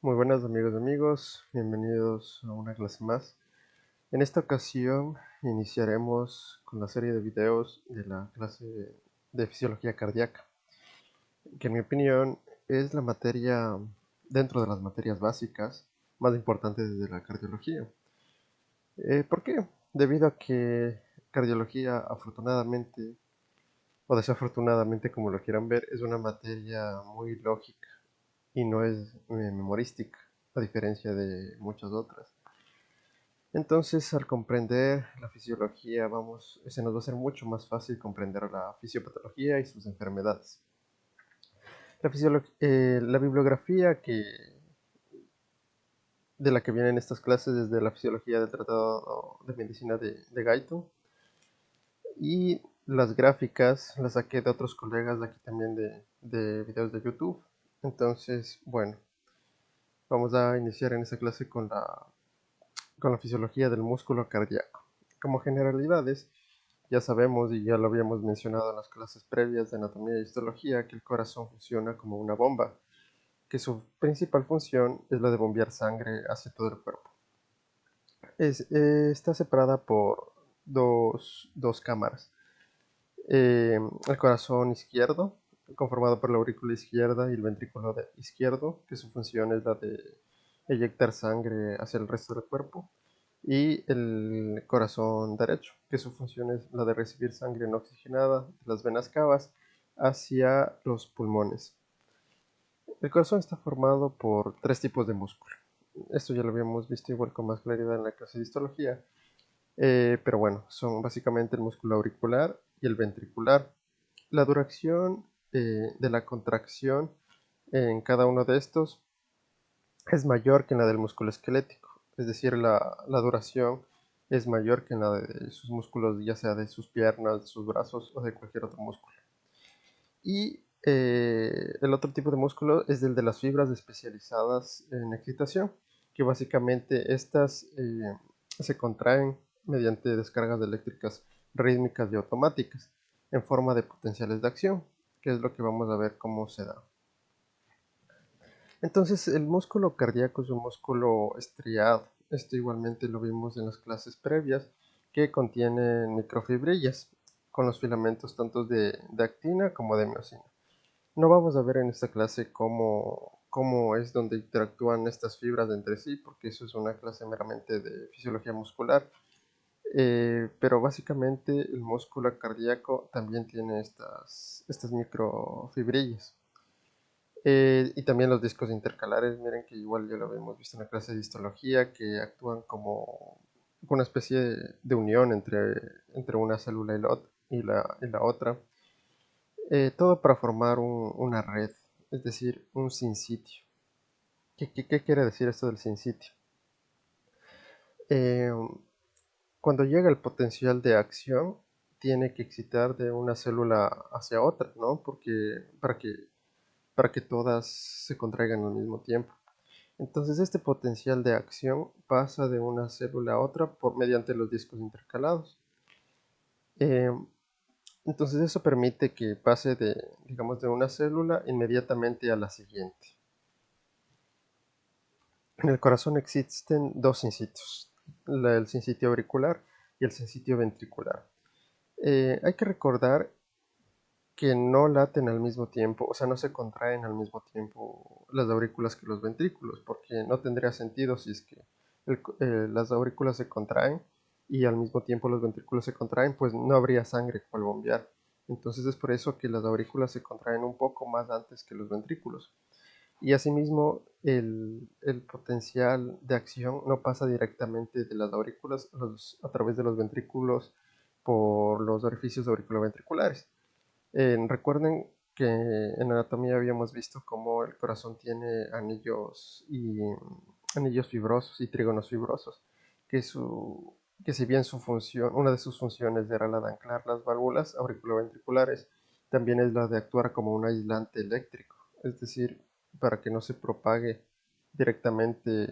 Muy buenas amigos, bienvenidos a una clase más. En esta ocasión iniciaremos con la serie de videos de la clase de fisiología cardíaca, que en mi opinión es la materia dentro de las materias básicas más importantes de la cardiología. ¿Por qué? Debido a que cardiología afortunadamente o desafortunadamente, como lo quieran ver, es una materia muy lógica y no es memorística, a diferencia de muchas otras. Entonces, al comprender la fisiología, se nos va a hacer mucho más fácil comprender la fisiopatología y sus enfermedades. La bibliografía de la que vienen estas clases es de la fisiología del Tratado de Medicina de Guyton, y las gráficas las saqué de otros colegas de aquí también de videos de YouTube. Entonces, bueno, vamos a iniciar en esta clase con la fisiología del músculo cardíaco. Como generalidades, ya sabemos y ya lo habíamos mencionado en las clases previas de anatomía y histología que el corazón funciona como una bomba, que su principal función es la de bombear sangre hacia todo el cuerpo. Está separada por dos cámaras. El corazón izquierdo, conformado por la aurícula izquierda y el ventrículo izquierdo, que su función es la de eyectar sangre hacia el resto del cuerpo, y el corazón derecho, que su función es la de recibir sangre no oxigenada de las venas cavas hacia los pulmones. El corazón está formado por tres tipos de músculo. Esto ya lo habíamos visto igual con más claridad en la clase de histología, pero bueno, son básicamente el músculo auricular y el ventricular. La duración de la contracción en cada uno de estos es mayor que en la del músculo esquelético, es decir, la duración es mayor que en la de sus músculos, ya sea de sus piernas, de sus brazos o de cualquier otro músculo. Y el otro tipo de músculo es el de las fibras especializadas en excitación, que básicamente estas se contraen mediante descargas eléctricas rítmicas y automáticas en forma de potenciales de acción, que es lo que vamos a ver cómo se da. Entonces, el músculo cardíaco es un músculo estriado. Esto igualmente lo vimos en las clases previas, que contienen microfibrillas con los filamentos tanto de actina como de miocina. No vamos a ver en esta clase cómo es donde interactúan estas fibras entre sí, porque eso es una clase meramente de fisiología muscular. Pero básicamente el músculo cardíaco también tiene estas microfibrillas. Y también los discos intercalares, miren que igual ya lo habíamos visto en la clase de histología, que actúan como una especie de unión entre una célula y la otra. Todo para formar una red, es decir, un sinsitio. ¿Qué quiere decir esto del sinsitio? Eh, Cuando llega el potencial de acción, tiene que excitar de una célula hacia otra, ¿no? Porque para que todas se contraigan al mismo tiempo. Entonces este potencial de acción pasa de una célula a otra mediante los discos intercalados. Eh, entonces eso permite que pase digamos, de una célula inmediatamente a la siguiente. En el corazón existen dos sinsitios, el sinsitio auricular y el sinsitio ventricular. Hay que recordar que no laten al mismo tiempo, o sea, no se contraen al mismo tiempo las aurículas que los ventrículos, porque no tendría sentido si es que las aurículas se contraen y al mismo tiempo los ventrículos se contraen, pues no habría sangre cual bombear. Entonces es por eso que las aurículas se contraen un poco más antes que los ventrículos. Y asimismo, el potencial de acción no pasa directamente de las aurículas a través de los ventrículos por los orificios auriculoventriculares. Recuerden que en anatomía habíamos visto cómo el corazón tiene anillos fibrosos y trígonos fibrosos, que, que si bien una de sus funciones era la de anclar las válvulas auriculoventriculares, también es la de actuar como un aislante eléctrico, es decir, para que no se propague directamente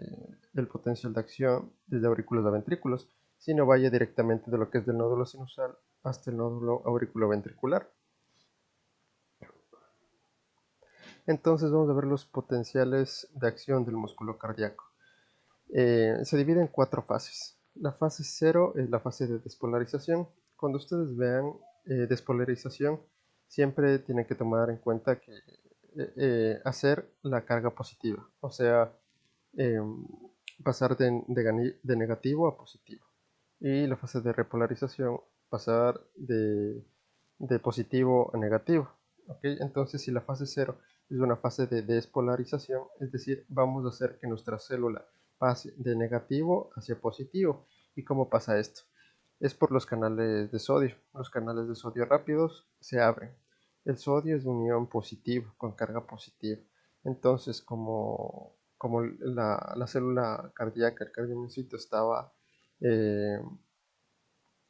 el potencial de acción desde aurículos a ventrículos, sino vaya directamente de lo que es del nódulo sinusal hasta el nódulo auriculoventricular. Entonces vamos a ver los potenciales de acción del músculo cardíaco. Se divide en 4 fases. La fase 0 es la fase de despolarización. Cuando ustedes vean despolarización, siempre tienen que tomar en cuenta que hacer la carga positiva, o sea, eh, pasar de negativo a positivo. Y la fase de repolarización, pasar de positivo a negativo. ¿Okay? Entonces, si la fase 0 es una fase de despolarización, es decir, vamos a hacer que nuestra célula pase de negativo hacia positivo. ¿Y cómo pasa esto? Es por los canales de sodio. Los canales de sodio rápidos se abren. El sodio es de unión positiva, con carga positiva. Entonces, como la célula cardíaca, el cardiomiocito eh,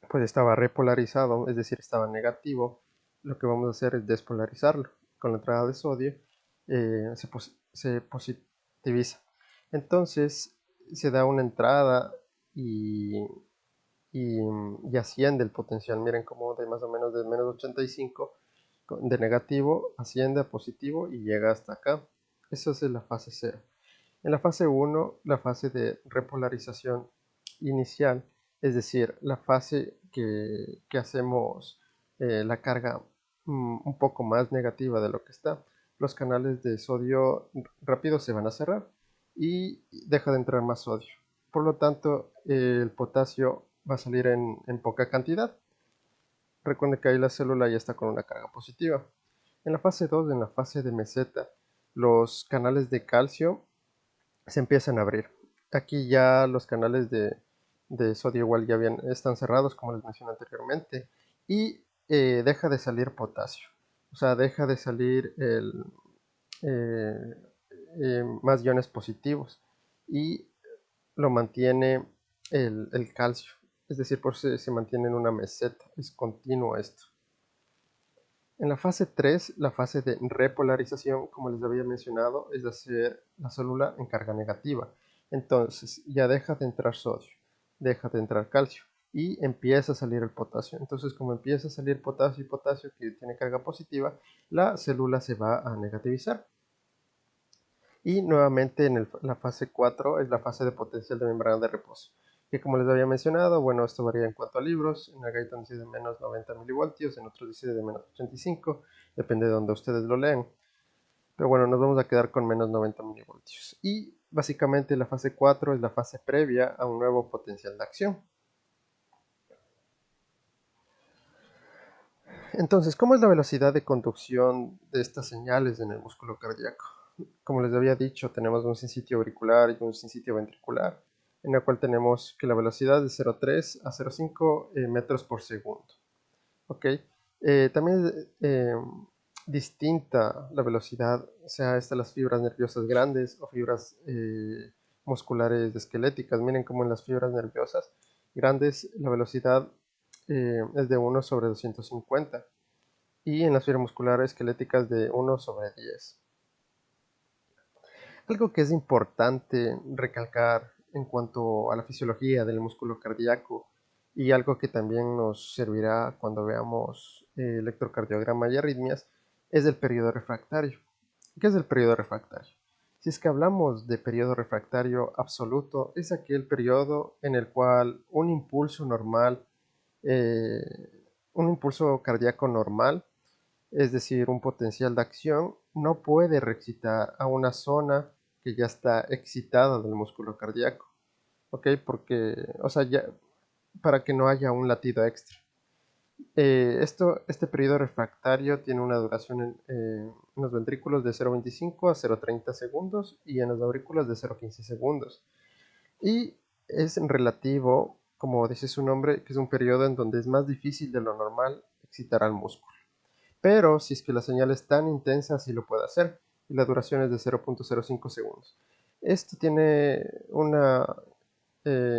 pues estaba repolarizado, es decir, estaba negativo, lo que vamos a hacer es despolarizarlo. Con la entrada de sodio se positiviza. Entonces se da una entrada y, y asciende el potencial. Miren como de más o menos de menos 85 de negativo asciende a positivo y llega hasta acá. Eso es en la fase 0. En la fase 1, la fase de repolarización inicial, es decir, la fase que hacemos la carga un poco más negativa de lo que está, los canales de sodio rápido se van a cerrar y deja de entrar más sodio. Por lo tanto, el potasio va a salir en poca cantidad. Recuerden que ahí la célula ya está con una carga positiva. En la fase 2, en la fase de meseta, los canales de calcio se empiezan a abrir. Aquí ya los canales de sodio igual ya bien están cerrados, como les mencioné anteriormente, y deja de salir potasio. O sea, deja de salir eh, más iones positivos y lo mantiene el calcio. Es decir, por eso se mantiene en una meseta, es continuo esto. En la fase 3, la fase de repolarización, como les había mencionado, es hacer la célula en carga negativa. Entonces ya deja de entrar sodio, deja de entrar calcio y empieza a salir el potasio. Entonces como empieza a salir potasio y potasio que tiene carga positiva, la célula se va a negativizar. Y nuevamente en la fase 4 es la fase de potencial de membrana de reposo, que como les había mencionado, bueno, esto varía en cuanto a libros. En el Gaitan dice de menos 90 milivoltios, en otros dice de menos 85, depende de donde ustedes lo lean. Pero bueno, nos vamos a quedar con menos 90 milivoltios. Y básicamente la fase 4 es la fase previa a un nuevo potencial de acción. Entonces, ¿cómo es la velocidad de conducción de estas señales en el músculo cardíaco? Como les había dicho, tenemos un sinsitio auricular y un sinsitio ventricular, en el cual tenemos que la velocidad es de 0,3 a 0,5 metros por segundo. ¿Ok? También es distinta la velocidad, sea estas las fibras nerviosas grandes o fibras musculares esqueléticas. Miren cómo en las fibras nerviosas grandes la velocidad es de 1 sobre 250 y en las fibras musculares esqueléticas de 1 sobre 10. Algo que es importante recalcar en cuanto a la fisiología del músculo cardíaco y algo que también nos servirá cuando veamos electrocardiograma y arritmias es el periodo refractario. ¿Qué es el periodo refractario? Si es que hablamos de periodo refractario absoluto, es aquel periodo en el cual un impulso normal, eh, un impulso cardíaco normal, es decir, un potencial de acción, no puede reexcitar a una zona que ya está excitada del músculo cardíaco, ¿ok? Porque, o sea, ya, para que no haya un latido extra. Este periodo refractario tiene una duración en los ventrículos de 0,25 a 0,30 segundos y en los aurículos de 0,15 segundos. Y es relativo, como dice su nombre, que es un periodo en donde es más difícil de lo normal excitar al músculo. Pero si es que la señal es tan intensa, sí lo puede hacer. Y la duración es de 0,05 segundos. Esto tiene una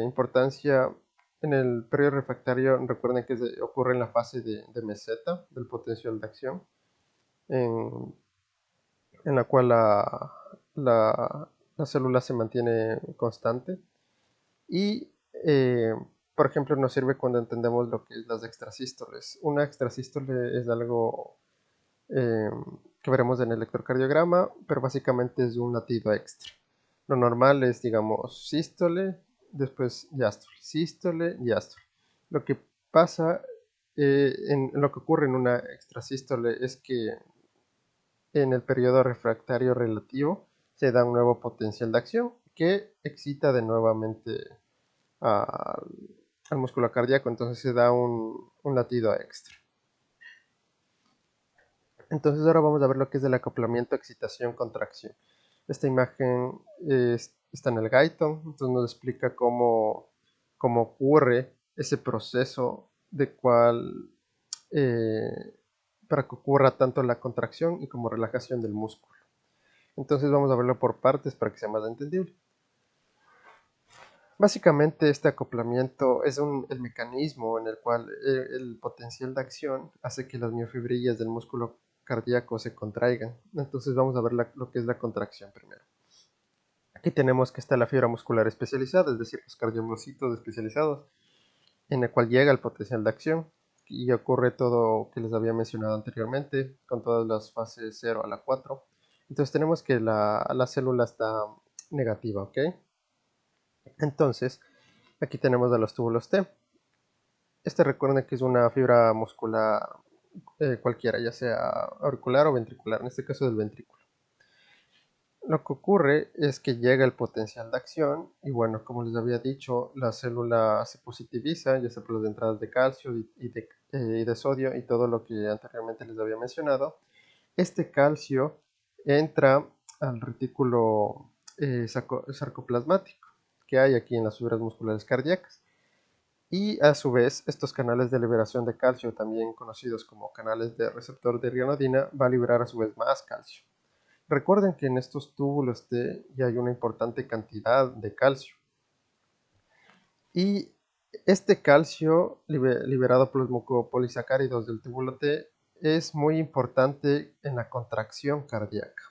importancia en el periodo refractario. Recuerden que ocurre en la fase de meseta del potencial de acción, en, en la cual la célula se mantiene constante. Y, por ejemplo, nos sirve cuando entendemos lo que es las extrasístoles. Una extrasístole es algo eh, que veremos en el electrocardiograma, pero básicamente es un latido extra. Lo normal es, digamos, sístole, después diástole, sístole, diástole. Lo que pasa, lo que ocurre en una extrasístole es que en el periodo refractario relativo se da un nuevo potencial de acción que excita de nuevamente al, al músculo cardíaco, entonces se da un latido extra. Entonces ahora vamos a ver lo que es el acoplamiento, excitación, contracción. Esta imagen está en el Guyton, entonces nos explica cómo ocurre ese proceso de cual para que ocurra tanto la contracción y como relajación del músculo. Entonces vamos a verlo por partes para que sea más entendible. Básicamente este acoplamiento es el mecanismo en el cual el potencial de acción hace que las miofibrillas del músculo cardíaco se contraigan. Entonces vamos a ver lo que es la contracción primero. Aquí tenemos que está la fibra muscular especializada, es decir, los cardiomiocitos especializados, en el cual llega el potencial de acción y ocurre todo que les había mencionado anteriormente, con todas las fases 0 a la 4. Entonces tenemos que la célula está negativa, ¿ok? Entonces, aquí tenemos a los túbulos T. Recuerden que es una fibra muscular cualquiera, ya sea auricular o ventricular, en este caso del ventrículo. Lo que ocurre es que llega el potencial de acción y bueno, como les había dicho, la célula se positiviza, ya sea por las entradas de calcio y de sodio y todo lo que anteriormente les había mencionado. Este calcio entra al retículo sarcoplasmático que hay aquí en las fibras musculares cardíacas. Y a su vez, estos canales de liberación de calcio, también conocidos como canales de receptor de rionodina, va a liberar a su vez más calcio. Recuerden que en estos túbulos T ya hay una importante cantidad de calcio. Y este calcio liberado por los mucopolisacáridos del túbulo T es muy importante en la contracción cardíaca.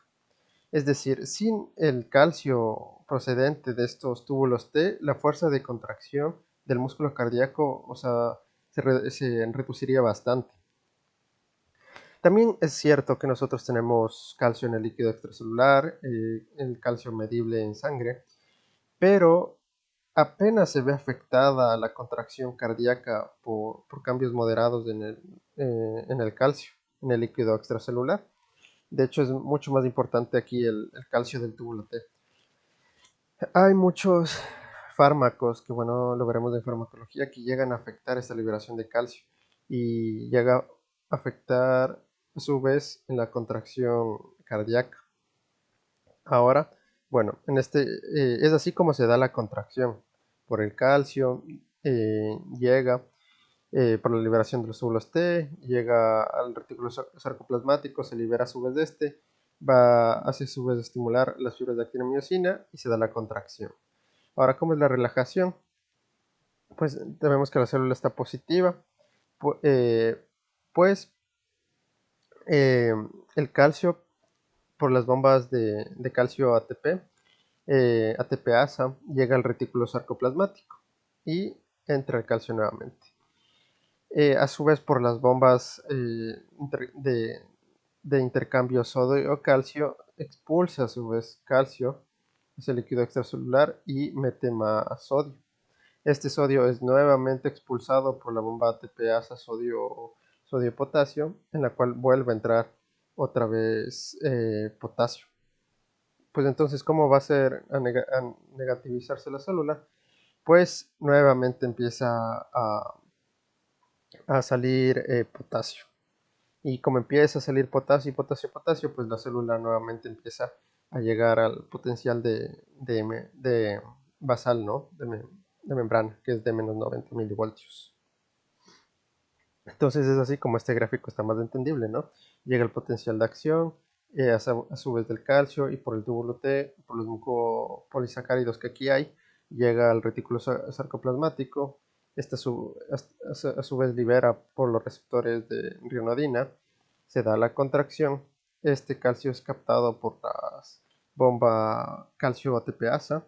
Es decir, sin el calcio procedente de estos túbulos T, la fuerza de contracción del músculo cardíaco, o sea, se reduciría bastante. También es cierto que nosotros tenemos calcio en el líquido extracelular, el calcio medible en sangre, pero apenas se ve afectada la contracción cardíaca por cambios moderados en el calcio, en el líquido extracelular. De hecho, es mucho más importante aquí el calcio del túbulo T. Hay muchos fármacos que, bueno, lo veremos en farmacología, que llegan a afectar esta liberación de calcio y llega a afectar a su vez en la contracción cardíaca. Ahora, bueno, es así como se da la contracción. Por el calcio, llega por la liberación de los túbulos T, llega al retículo sarcoplasmático, se libera a su vez de hace a su vez estimular las fibras de actinomiosina y se da la contracción. Ahora, ¿cómo es la relajación? Pues vemos que la célula está positiva, pues eh, el calcio por las bombas de calcio ATP, ATPasa, llega al retículo sarcoplasmático y entra el calcio nuevamente. A su vez, por las bombas de intercambio sodio-calcio, expulsa a su vez calcio, ese líquido extracelular, y mete más sodio. Este sodio es nuevamente expulsado por la bomba ATPasa sodio-potasio, en la cual vuelve a entrar otra vez potasio. Pues entonces, ¿cómo va a ser a negativizarse la célula? Pues nuevamente empieza a salir potasio. Y como empieza a salir potasio, potasio, potasio, pues la célula nuevamente empieza a llegar al potencial de basal, ¿no? De membrana, que es de menos 90 milivoltios. Entonces es así como este gráfico está más entendible, ¿no? Llega el potencial de acción, a su vez del calcio y por el túbulo T, por los mucopolisacáridos que aquí hay, llega al retículo sarcoplasmático, este a su vez libera por los receptores de rionodina, se da la contracción, este calcio es captado por la bomba calcio ATPasa,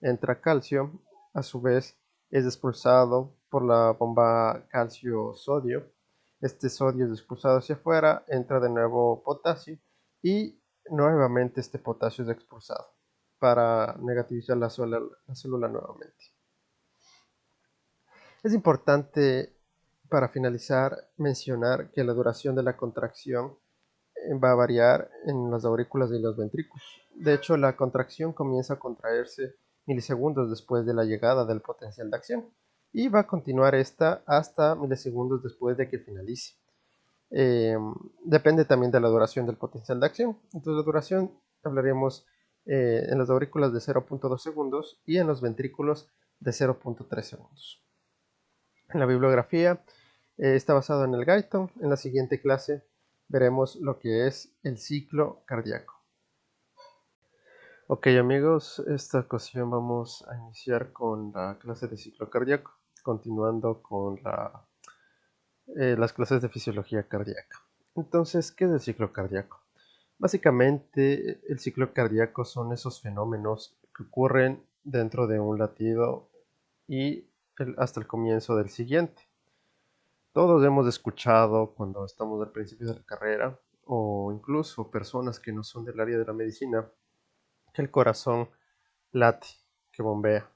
entra calcio, a su vez es expulsado por la bomba calcio-sodio. Este sodio es expulsado hacia afuera, entra de nuevo potasio y nuevamente este potasio es expulsado para negativizar la célula nuevamente. Es importante, para finalizar, mencionar que la duración de la contracción va a variar en las aurículas y los ventrículos. De hecho, la contracción comienza a contraerse milisegundos después de la llegada del potencial de acción y va a continuar esta hasta milisegundos después de que finalice. Depende también de la duración del potencial de acción. Entonces, la duración hablaremos en las aurículas de 0.2 segundos y en los ventrículos de 0.3 segundos. En la bibliografía está basado en el Guyton. En la siguiente clase veremos lo que es el ciclo cardíaco. Ok amigos, esta ocasión vamos a iniciar con la clase de ciclo cardíaco, continuando con las clases de fisiología cardíaca. Entonces, ¿qué es el ciclo cardíaco? Básicamente, el ciclo cardíaco son esos fenómenos que ocurren dentro de un latido y hasta el comienzo del siguiente. Todos hemos escuchado cuando estamos al principio de la carrera, o incluso personas que no son del área de la medicina, que el corazón late, que bombea.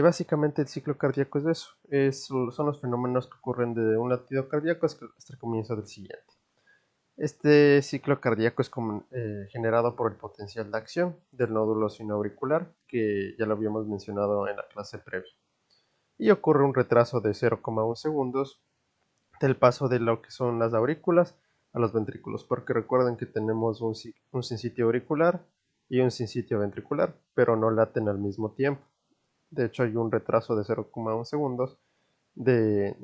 Básicamente el ciclo cardíaco es eso, son los fenómenos que ocurren de un latido cardíaco hasta el comienzo del siguiente. Este ciclo cardíaco es generado por el potencial de acción del nódulo sinoauricular, que ya lo habíamos mencionado en la clase previa, y ocurre un retraso de 0,1 segundos del paso de lo que son las aurículas a los ventrículos, porque recuerden que tenemos un sinsitio auricular y un sinsitio ventricular, pero no laten al mismo tiempo. De hecho, hay un retraso de 0,1 segundos de,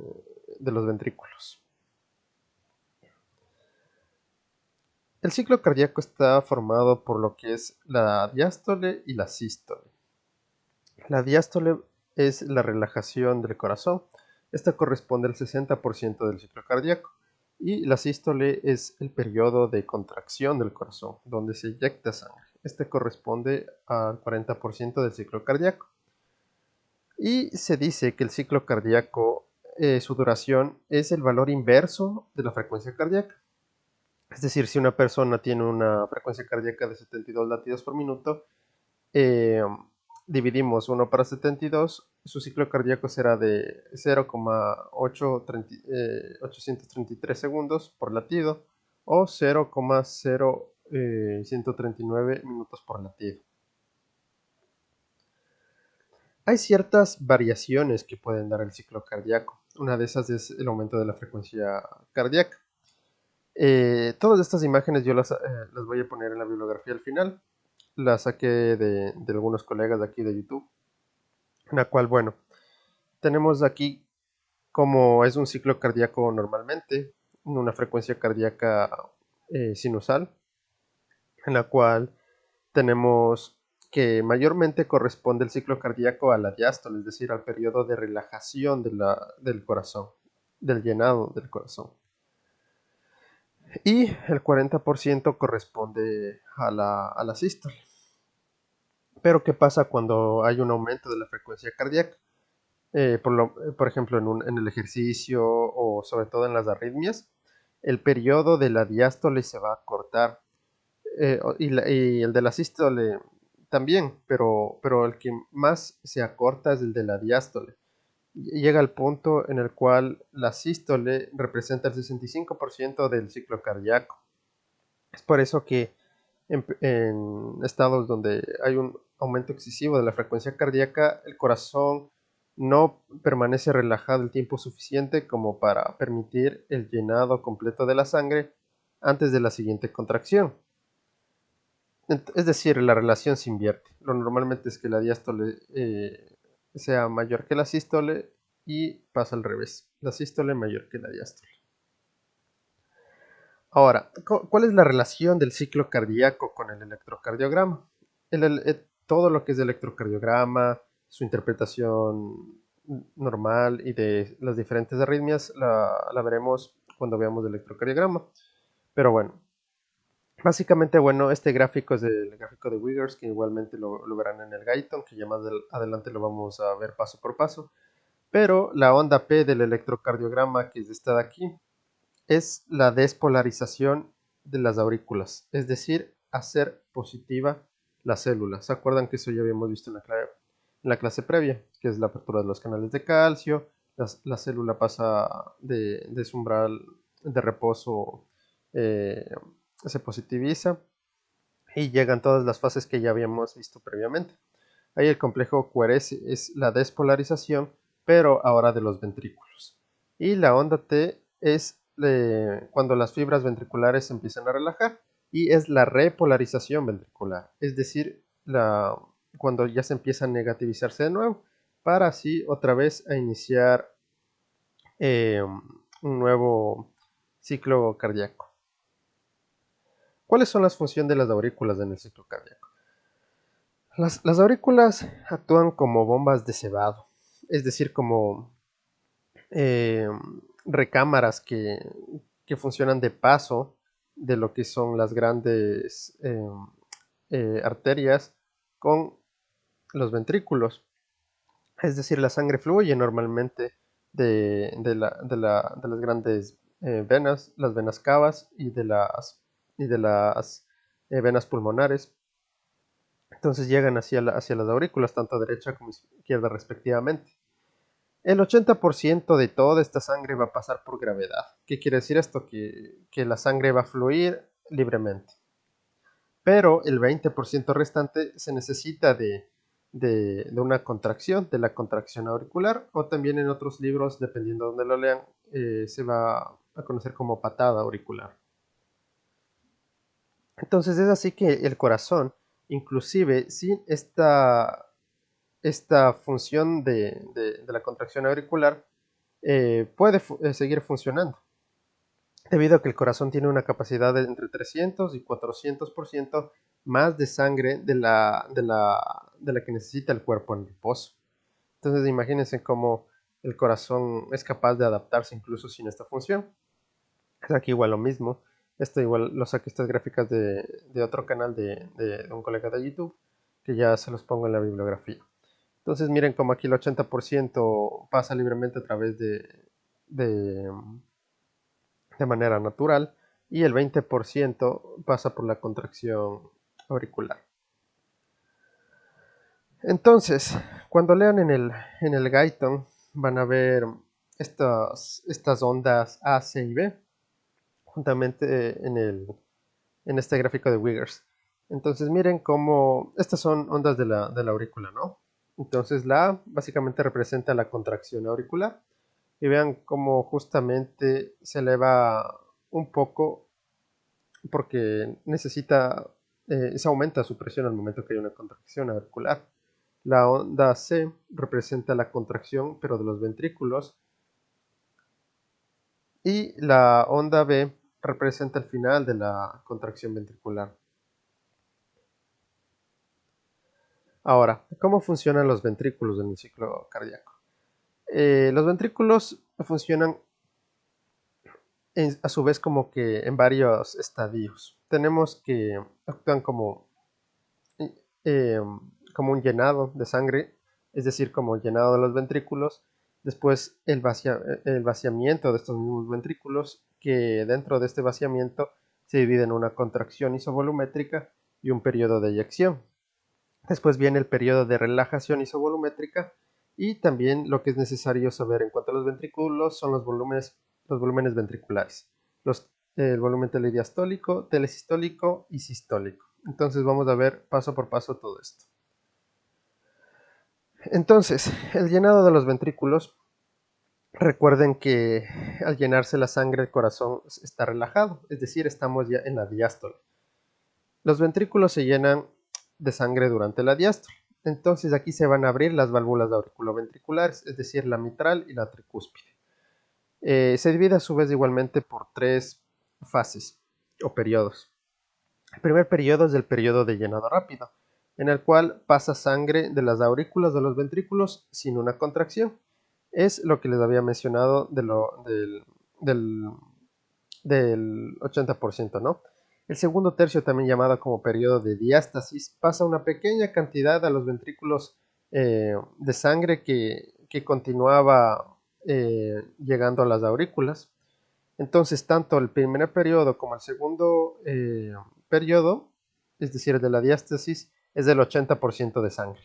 de los ventrículos. El ciclo cardíaco está formado por lo que es la diástole y la sístole. La diástole es la relajación del corazón. Esta corresponde al 60% del ciclo cardíaco. Y la sístole es el periodo de contracción del corazón, donde se inyecta sangre. Este corresponde al 40% del ciclo cardíaco. Y se dice que el ciclo cardíaco, su duración es el valor inverso de la frecuencia cardíaca. Es decir, si una persona tiene una frecuencia cardíaca de 72 latidos por minuto, eh, dividimos 1 para 72, su ciclo cardíaco será de 0,833 segundos por latido o 0,0139 minutos por latido. Hay ciertas variaciones que pueden dar el ciclo cardíaco. Una de esas es el aumento de la frecuencia cardíaca. Todas estas imágenes yo las voy a poner en la bibliografía al final. Las saqué de algunos colegas de aquí de YouTube. En la cual, bueno, tenemos aquí como es un ciclo cardíaco normalmente, una frecuencia cardíaca sinusal, en la cual tenemos que mayormente corresponde el ciclo cardíaco a la diástole, es decir, al periodo de relajación del corazón, del llenado del corazón. Y el 40% corresponde a la sístole. Pero ¿qué pasa cuando hay un aumento de la frecuencia cardíaca? Por ejemplo, en el ejercicio o sobre todo en las arritmias, el periodo de la diástole se va a cortar y el de la sístole también, pero el que más se acorta es el de la diástole. Llega al punto en el cual la sístole representa el 65% del ciclo cardíaco. Es por eso que en estados donde hay un aumento excesivo de la frecuencia cardíaca, el corazón no permanece relajado el tiempo suficiente como para permitir el llenado completo de la sangre antes de la siguiente contracción. Es decir, la relación se invierte. Lo normalmente es que la diástole sea mayor que la sístole y pasa al revés. La sístole mayor que la diástole. Ahora, ¿cuál es la relación del ciclo cardíaco con el electrocardiograma? Todo lo que es electrocardiograma, su interpretación normal y de las diferentes arritmias la veremos cuando veamos el electrocardiograma. Pero bueno, básicamente, bueno, este gráfico es el gráfico de Wiggers, que igualmente lo verán en el Guyton, que ya más adelante lo vamos a ver paso por paso. Pero la onda P del electrocardiograma, que es esta de aquí, es la despolarización de las aurículas, es decir, hacer positiva la célula. ¿Se acuerdan que eso ya habíamos visto en la clase previa? Que es la apertura de los canales de calcio, la célula pasa de su umbral de reposo, se positiviza y llegan todas las fases que ya habíamos visto previamente. Ahí el complejo QRS es la despolarización, pero ahora de los ventrículos. Y la onda T es cuando las fibras ventriculares se empiezan a relajar y es la repolarización ventricular, es decir, cuando ya se empieza a negativizarse de nuevo, para así otra vez a iniciar un nuevo ciclo cardíaco. ¿Cuáles son las funciones de las aurículas en el ciclo cardíaco? Las aurículas actúan como bombas de cebado, es decir, como eh, recámaras que funcionan de paso de lo que son las grandes arterias con los ventrículos. Es decir, la sangre fluye normalmente de las grandes venas, las venas cavas y de las venas pulmonares. Entonces llegan hacia las aurículas, tanto derecha como izquierda respectivamente. El 80% de toda esta sangre va a pasar por gravedad. ¿Qué quiere decir esto? Que la sangre va a fluir libremente. Pero el 20% restante se necesita una contracción, de la contracción auricular, o también en otros libros, dependiendo de donde lo lean, se va a conocer como patada auricular. Entonces es así que el corazón, inclusive sin esta función de la contracción auricular, puede seguir funcionando, debido a que el corazón tiene una capacidad de entre 300 y 400% más de sangre de la que necesita el cuerpo en reposo. Entonces imagínense cómo el corazón es capaz de adaptarse incluso sin esta función. Es aquí igual lo mismo. Esto igual lo saqué estas gráficas de otro canal de un colega de YouTube, que ya se los pongo en la bibliografía. Entonces miren como aquí el 80% pasa libremente a través de, de manera natural y el 20% pasa por la contracción auricular. Entonces, cuando lean en el Guyton, van a ver estas ondas A, C y B, juntamente en este gráfico de Wiggers. Entonces miren cómo estas son ondas de la aurícula, ¿no? Entonces la A básicamente representa la contracción auricular y vean cómo justamente se eleva un poco porque se aumenta su presión al momento que hay una contracción auricular. La onda C representa la contracción pero de los ventrículos y la onda B representa el final de la contracción ventricular. Ahora, ¿cómo funcionan los ventrículos en el ciclo cardíaco? Los ventrículos funcionan a su vez como que en varios estadios. Tenemos que actúan eh, como un llenado de sangre, es decir, como llenado de los ventrículos. Después el vaciamiento de estos mismos ventrículos, que dentro de este vaciamiento se divide en una contracción isovolumétrica y un periodo de eyección. Después viene el periodo de relajación isovolumétrica y también lo que es necesario saber en cuanto a los ventrículos son los volúmenes ventriculares, el volumen telediastólico, telesistólico y sistólico. Entonces vamos a ver paso por paso todo esto. Entonces, el llenado de los ventrículos, recuerden que al llenarse la sangre el corazón está relajado, es decir, estamos ya en la diástole. Los ventrículos se llenan de sangre durante la diástole. Entonces aquí se van a abrir las válvulas auriculoventriculares, es decir, la mitral y la tricúspide. Se divide a su vez igualmente por 3 fases o periodos. El primer periodo es el periodo de llenado rápido, en el cual pasa sangre de las aurículas de los ventrículos sin una contracción. Es lo que les había mencionado del 80%, ¿no? El segundo tercio, también llamado como periodo de diástasis, pasa una pequeña cantidad a los ventrículos de sangre que continuaba llegando a las aurículas. Entonces, tanto el primer periodo como el segundo periodo, es decir, de la diástasis, es del 80% de sangre.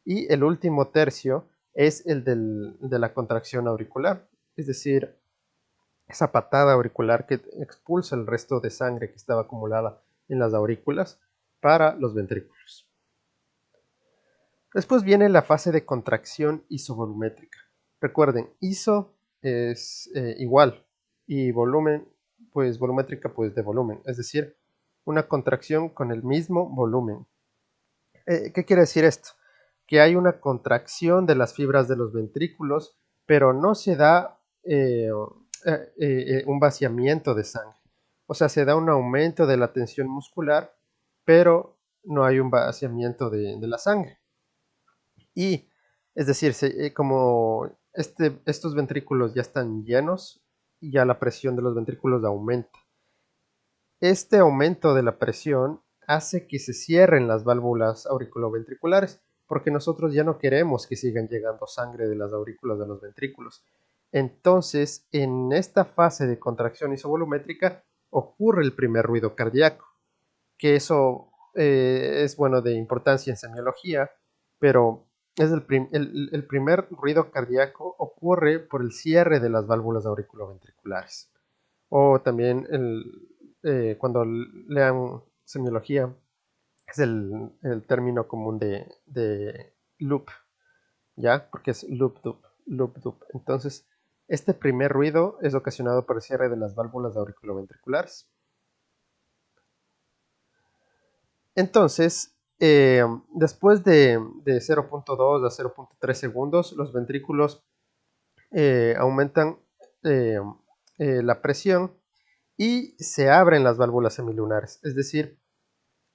Y el último tercio es el de la contracción auricular, es decir, esa patada auricular que expulsa el resto de sangre que estaba acumulada en las aurículas para los ventrículos. Después viene la fase de contracción isovolumétrica. Recuerden, iso es igual y volumen, pues volumétrica pues de volumen, es decir, una contracción con el mismo volumen. ¿Qué quiere decir esto? Que hay una contracción de las fibras de los ventrículos, pero no se da un vaciamiento de sangre. O sea, se da un aumento de la tensión muscular, pero no hay un vaciamiento de la sangre. Y es decir, como estos ventrículos ya están llenos, ya la presión de los ventrículos aumenta. Este aumento de la presión hace que se cierren las válvulas auriculoventriculares, porque nosotros ya no queremos que sigan llegando sangre de las aurículas de los ventrículos. Entonces, en esta fase de contracción isovolumétrica ocurre el primer ruido cardíaco, que eso es bueno de importancia en semiología, pero es el primer ruido cardíaco ocurre por el cierre de las válvulas auriculoventriculares. O también cuando lean semiología, es el término común de loop, ¿ya? Porque es loop. Entonces, este primer ruido es ocasionado por el cierre de las válvulas auriculoventriculares. Entonces, después de 0.2 a 0.3 segundos, los ventrículos aumentan la presión y se abren las válvulas semilunares, es decir,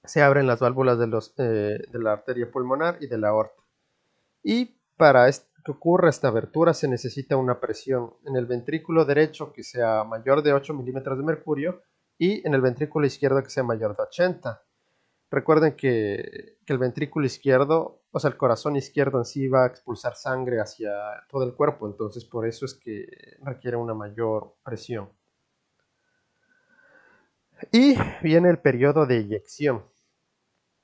se abren las válvulas de la arteria pulmonar y de la aorta. Y para que ocurra esta abertura se necesita una presión en el ventrículo derecho que sea mayor de 8 milímetros de mercurio y en el ventrículo izquierdo que sea mayor de 80. Recuerden que el ventrículo izquierdo, o sea, el corazón izquierdo en sí va a expulsar sangre hacia todo el cuerpo, entonces por eso es que requiere una mayor presión. Y viene el periodo de eyección.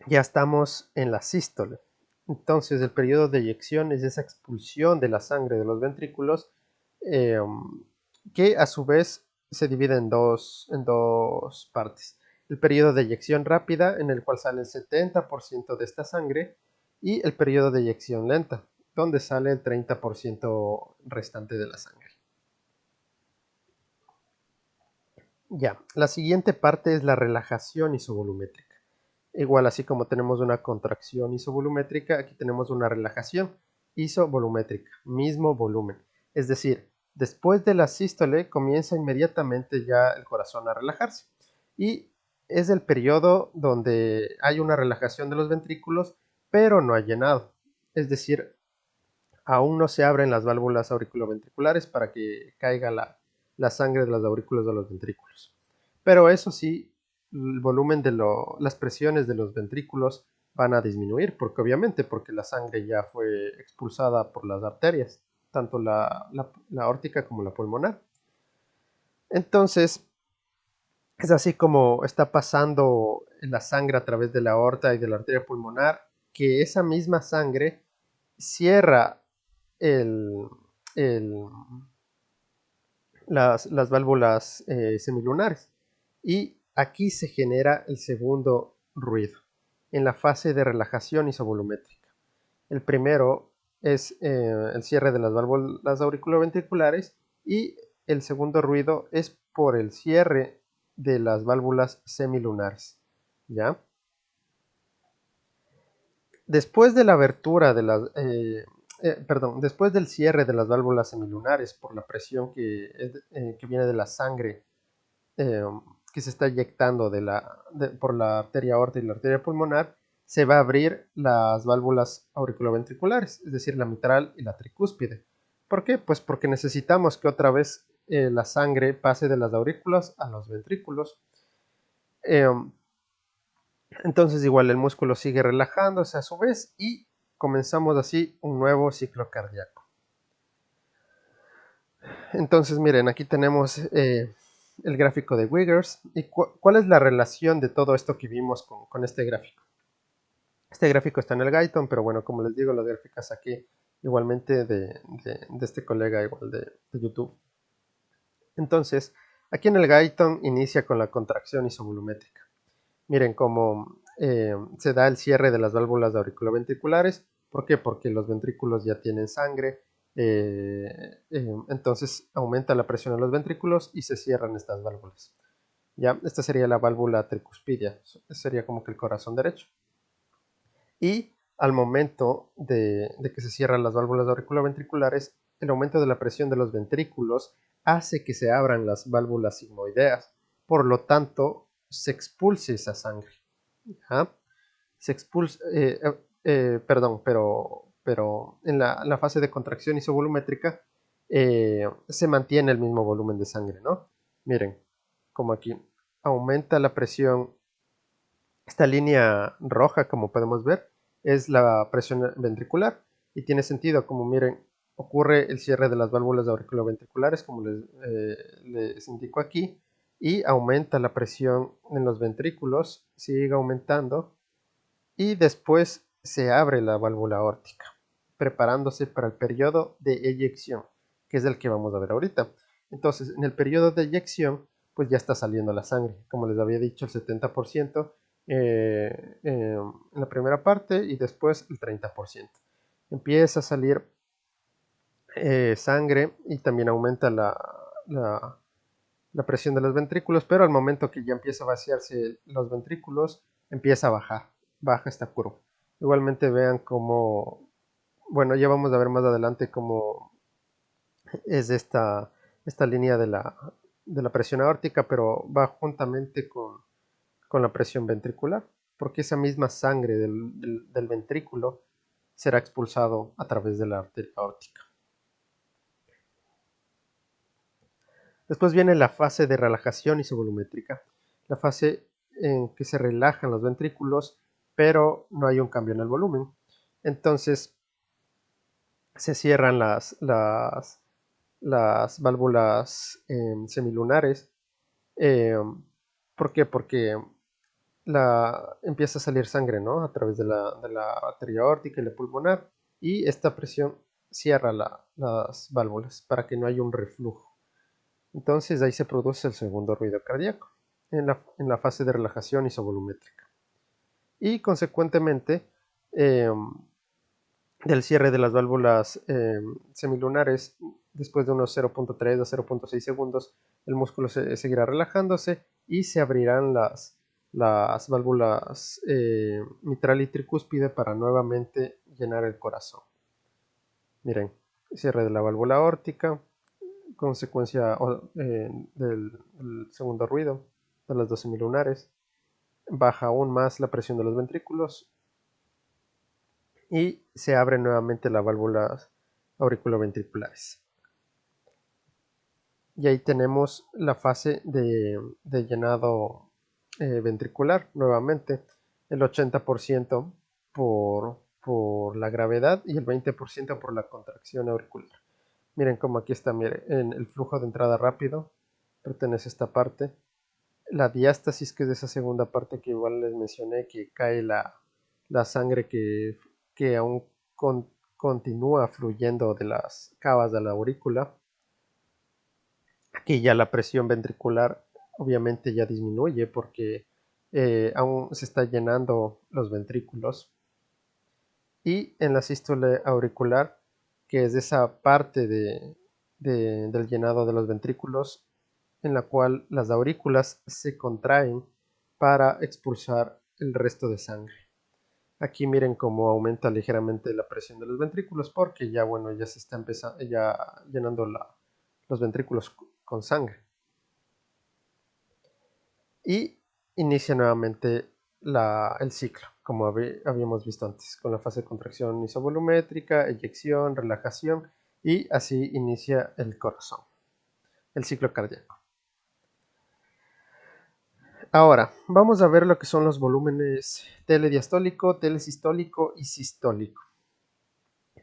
Ya estamos en la sístole. Entonces el periodo de eyección es esa expulsión de la sangre de los ventrículos eh, que a su vez se divide en dos partes. El periodo de eyección rápida, en el cual sale el 70% de esta sangre, y el periodo de eyección lenta, donde sale el 30% restante de la sangre. Ya, la siguiente parte es la relajación isovolumétrica. Igual, así como tenemos una contracción isovolumétrica, aquí tenemos una relajación isovolumétrica, mismo volumen. Es decir, después de la sístole comienza inmediatamente ya el corazón a relajarse. Y es el periodo donde hay una relajación de los ventrículos, pero no ha llenado. Es decir, aún no se abren las válvulas auriculoventriculares para que caiga la sangre de las aurículas de los ventrículos. Pero eso sí, el volumen las presiones de los ventrículos van a disminuir, porque obviamente, porque la sangre ya fue expulsada por las arterias, tanto la aórtica como la pulmonar. Entonces, es así como está pasando la sangre a través de la aorta y de la arteria pulmonar, que esa misma sangre cierra el, el, las válvulas semilunares. Y aquí se genera el segundo ruido, en la fase de relajación isovolumétrica. El primero es el cierre de las válvulas auriculoventriculares y el segundo ruido es por el cierre de las válvulas semilunares. ¿Ya? Después de la abertura de las, después del cierre de las válvulas semilunares por la presión que viene de la sangre eh, que se está eyectando por la arteria aorta y la arteria pulmonar, se va a abrir las válvulas auriculoventriculares, es decir, la mitral y la tricúspide. ¿Por qué? Pues porque necesitamos que otra vez la sangre pase de las aurículas a los ventrículos. Eh, entonces igual el músculo sigue relajándose a su vez y comenzamos así un nuevo ciclo cardíaco. Entonces miren, aquí tenemos el gráfico de Wiggers. ¿Y cuál es la relación de todo esto que vimos con este gráfico? Este gráfico está en el Guyton, pero bueno, como les digo, las gráficas aquí igualmente de este colega igual de YouTube. Entonces, aquí en el Guyton inicia con la contracción isovolumétrica. Miren cómo se da el cierre de las válvulas auriculoventriculares. ¿Por qué? Porque los ventrículos ya tienen sangre. Entonces aumenta la presión en los ventrículos y se cierran estas válvulas. ¿Ya? Esta sería la válvula tricuspidia. Sería como que el corazón derecho. Y al momento de que se cierran las válvulas auriculoventriculares, el aumento de la presión de los ventrículos hace que se abran las válvulas sigmoideas. Por lo tanto, se expulse esa sangre. ¿Ya? Se expulsa, perdón, pero en la fase de contracción isovolumétrica se mantiene el mismo volumen de sangre, ¿no? Miren, como aquí, aumenta la presión. Esta línea roja, como podemos ver, es la presión ventricular y tiene sentido, como miren, ocurre el cierre de las válvulas auriculoventriculares, como les indico aquí, y aumenta la presión en los ventrículos, sigue aumentando y después se abre la válvula aórtica, preparándose para el periodo de eyección, que es el que vamos a ver ahorita. Entonces, en el periodo de eyección, pues ya está saliendo la sangre, como les había dicho, el 70% en la primera parte y después el 30%. Empieza a salir sangre y también aumenta la presión de los ventrículos, pero al momento que ya empieza a vaciarse los ventrículos, empieza a bajar, baja esta curva. Igualmente vean cómo, bueno, ya vamos a ver más adelante cómo es esta línea de la presión aórtica, pero va juntamente con la presión ventricular, porque esa misma sangre del ventrículo será expulsado a través de la arteria aórtica. Después viene la fase de relajación isovolumétrica, la fase en que se relajan los ventrículos, pero no hay un cambio en el volumen. Entonces se cierran las válvulas semilunares. Eh, ¿Por qué? Porque empieza a salir sangre, ¿no? A través de la arteria aórtica y la pulmonar, y esta presión cierra las válvulas para que no haya un reflujo. Entonces ahí se produce el segundo ruido cardíaco en la fase de relajación isovolumétrica. Y consecuentemente, eh, del cierre de las válvulas semilunares, después de unos 0.3 a 0.6 segundos, el músculo seguirá relajándose y se abrirán las válvulas mitral y tricúspide para nuevamente llenar el corazón. Miren, cierre de la válvula aórtica, consecuencia del segundo ruido de las dos semilunares, baja aún más la presión de los ventrículos y se abren nuevamente las válvulas auriculoventriculares. Y ahí tenemos la fase de llenado ventricular nuevamente, el 80% por la gravedad y el 20% por la contracción auricular. Miren cómo aquí está, miren, en el flujo de entrada rápido pertenece a esta parte. La diástasis, que es esa segunda parte que igual les mencioné, que cae la sangre que aún continúa fluyendo de las cavas de la aurícula. Aquí ya la presión ventricular obviamente ya disminuye porque aún se está llenando los ventrículos. Y en la sístole auricular, que es esa parte del llenado de los ventrículos, en la cual las aurículas se contraen para expulsar el resto de sangre. Aquí miren cómo aumenta ligeramente la presión de los ventrículos porque ya, bueno, ya se está ya llenando los ventrículos con sangre. Y inicia nuevamente el ciclo, como habíamos visto antes, con la fase de contracción isovolumétrica, eyección, relajación, y así inicia el corazón, el ciclo cardíaco. Ahora, vamos a ver lo que son los volúmenes telediastólico, telesistólico y sistólico.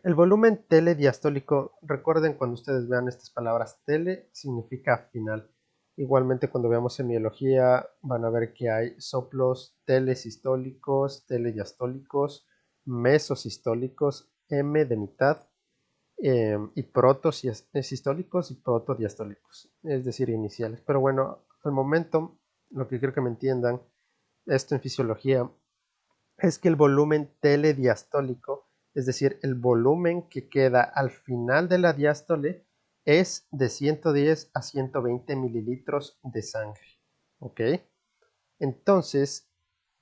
El volumen telediastólico, recuerden cuando ustedes vean estas palabras, tele significa final Igualmente cuando veamos semiología van a ver que hay soplos telesistólicos, telediastólicos, mesosistólicos, M de mitad, y protosistólicos y protodiastólicos, es decir, iniciales. Pero bueno, al momento, lo que quiero que me entiendan, esto en fisiología, es que el volumen telediastólico, es decir, el volumen que queda al final de la diástole, es de 110 a 120 mililitros de sangre. ¿Ok? Entonces,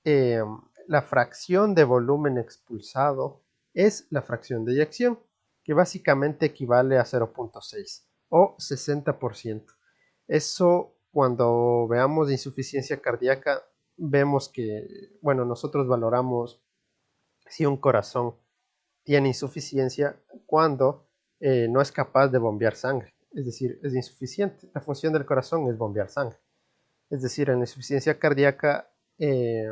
eh, la fracción de volumen expulsado es la fracción de eyección, que básicamente equivale a 0.6 o 60%. Eso, cuando veamos insuficiencia cardíaca, vemos que, bueno, nosotros valoramos si un corazón tiene insuficiencia cuando no es capaz de bombear sangre, es decir, es insuficiente. La función del corazón es bombear sangre. Es decir, en la insuficiencia cardíaca eh,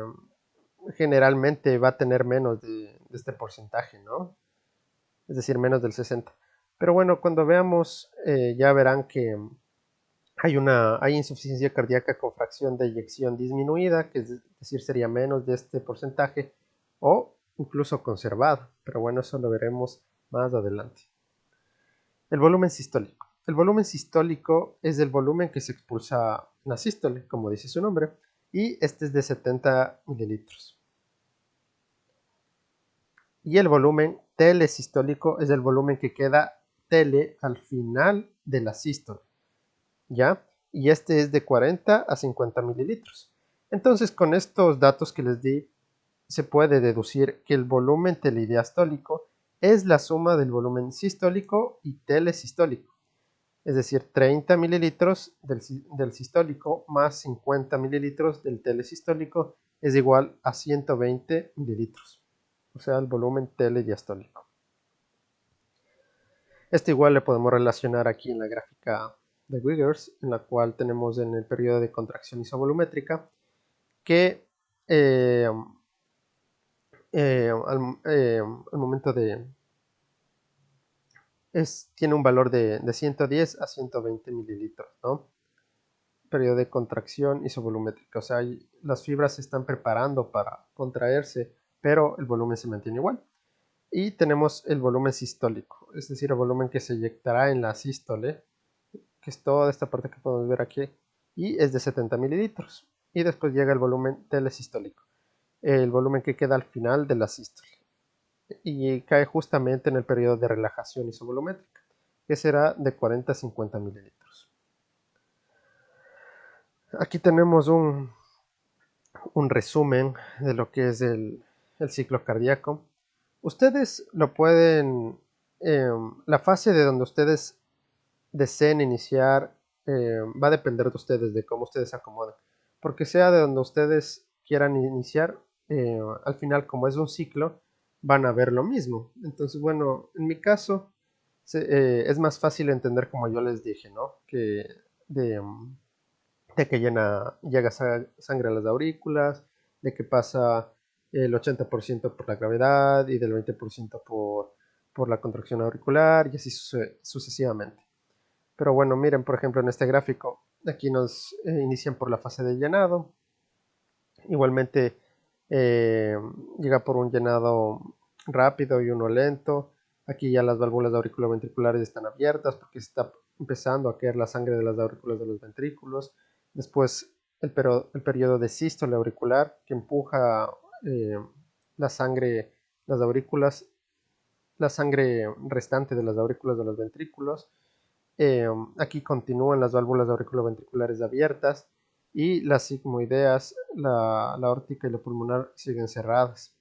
generalmente va a tener menos de este porcentaje, ¿no? Es decir, menos del 60. Pero bueno, cuando veamos, ya verán que hay insuficiencia cardíaca con fracción de eyección disminuida, que es decir, sería menos de este porcentaje, o incluso conservado. Pero bueno, eso lo veremos más adelante. El volumen sistólico. El volumen sistólico es el volumen que se expulsa en la sístole, como dice su nombre, y este es de 70 mililitros. Y el volumen telesistólico es el volumen que queda tele al final de la sístole, ¿ya? Y este es de 40 a 50 mililitros. Entonces, con estos datos que les di, se puede deducir que el volumen telediastólico es la suma del volumen sistólico y telesistólico. Es decir, 30 mililitros del sistólico más 50 mililitros del telesistólico es igual a 120 mililitros, o sea, el volumen telediastólico. Esto igual le podemos relacionar aquí en la gráfica de Wiggers, en la cual tenemos en el periodo de contracción isovolumétrica que al momento tiene un valor de 110 a 120 mililitros, ¿no? Periodo de contracción isovolumétrica, o sea, las fibras se están preparando para contraerse, pero el volumen se mantiene igual. Y tenemos el volumen sistólico, es decir, el volumen que se eyectará en la sístole, que es toda esta parte que podemos ver aquí, y es de 70 mililitros. Y después llega el volumen telesistólico, el volumen que queda al final de la sístole, y cae justamente en el periodo de relajación isovolumétrica, que será de 40 a 50 mililitros. Aquí tenemos un resumen de lo que es el ciclo cardíaco. Ustedes lo pueden, la fase de donde ustedes deseen iniciar va a depender de ustedes, de cómo ustedes se acomodan. Porque sea de donde ustedes quieran iniciar, al final como es un ciclo, van a ver lo mismo. Entonces, bueno, en mi caso es más fácil entender como yo les dije, ¿no? Que de, de que llega sangre a las aurículas, de que pasa el 80% por la gravedad y del 20% por la contracción auricular y así sucesivamente. Pero bueno, miren, por ejemplo, en este gráfico, aquí nos inician por la fase de llenado. Igualmente eh, llega por un llenado rápido y uno lento. Aquí ya las válvulas auriculoventriculares están abiertas porque está empezando a caer la sangre de las aurículas de los ventrículos. Después el periodo de sístole auricular que empuja eh, la sangre, las aurículas, la sangre restante de las aurículas de los ventrículos. Aquí continúan las válvulas auriculoventriculares abiertas y las sigmoideas, la aórtica y la pulmonar siguen cerradas.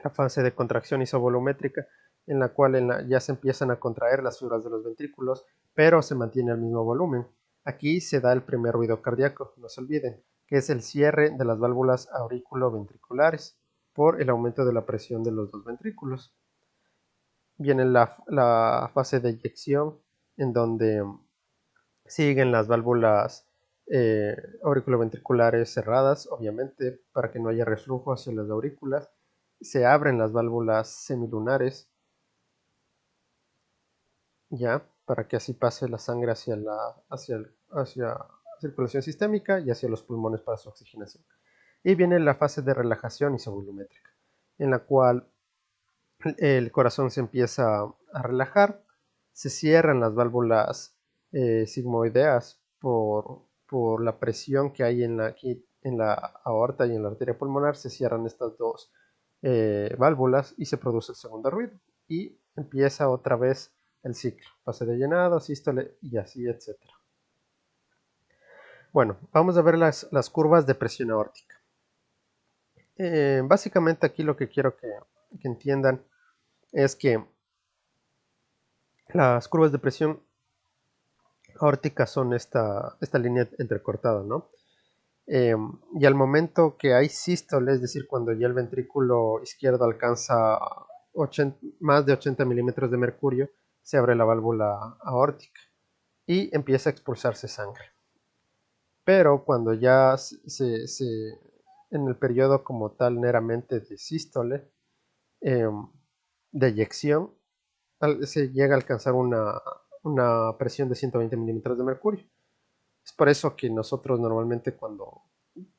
La fase de contracción isovolumétrica en la cual ya se empiezan a contraer las fibras de los ventrículos, pero se mantiene el mismo volumen. Aquí se da el primer ruido cardíaco, no se olviden, que es el cierre de las válvulas auriculoventriculares por el aumento de la presión de los dos ventrículos. Viene la fase de eyección, en donde siguen las válvulas auriculoventriculares cerradas, obviamente, para que no haya reflujo hacia las aurículas. Se abren las válvulas semilunares, ya, para que así pase la sangre hacia circulación sistémica y hacia los pulmones para su oxigenación. Y viene la fase de relajación isovolumétrica, en la cual el corazón se empieza a relajar, se cierran las válvulas sigmoideas por la presión que hay aquí en la aorta y en la arteria pulmonar, se cierran estas dos válvulas y se produce el segundo ruido. Y empieza otra vez el ciclo, fase de llenado, sístole y así, etc. Bueno, vamos a ver las curvas de presión aórtica. Básicamente aquí lo que quiero que entiendan es que las curvas de presión aórtica son esta línea entrecortada, ¿no? Y al momento que hay sístole, es decir, cuando ya el ventrículo izquierdo alcanza más de 80 milímetros de mercurio, se abre la válvula aórtica y empieza a expulsarse sangre. Pero cuando ya en el periodo como tal meramente de sístole, de eyección, se llega a alcanzar una presión de 120 milímetros de mercurio. Es por eso que nosotros normalmente cuando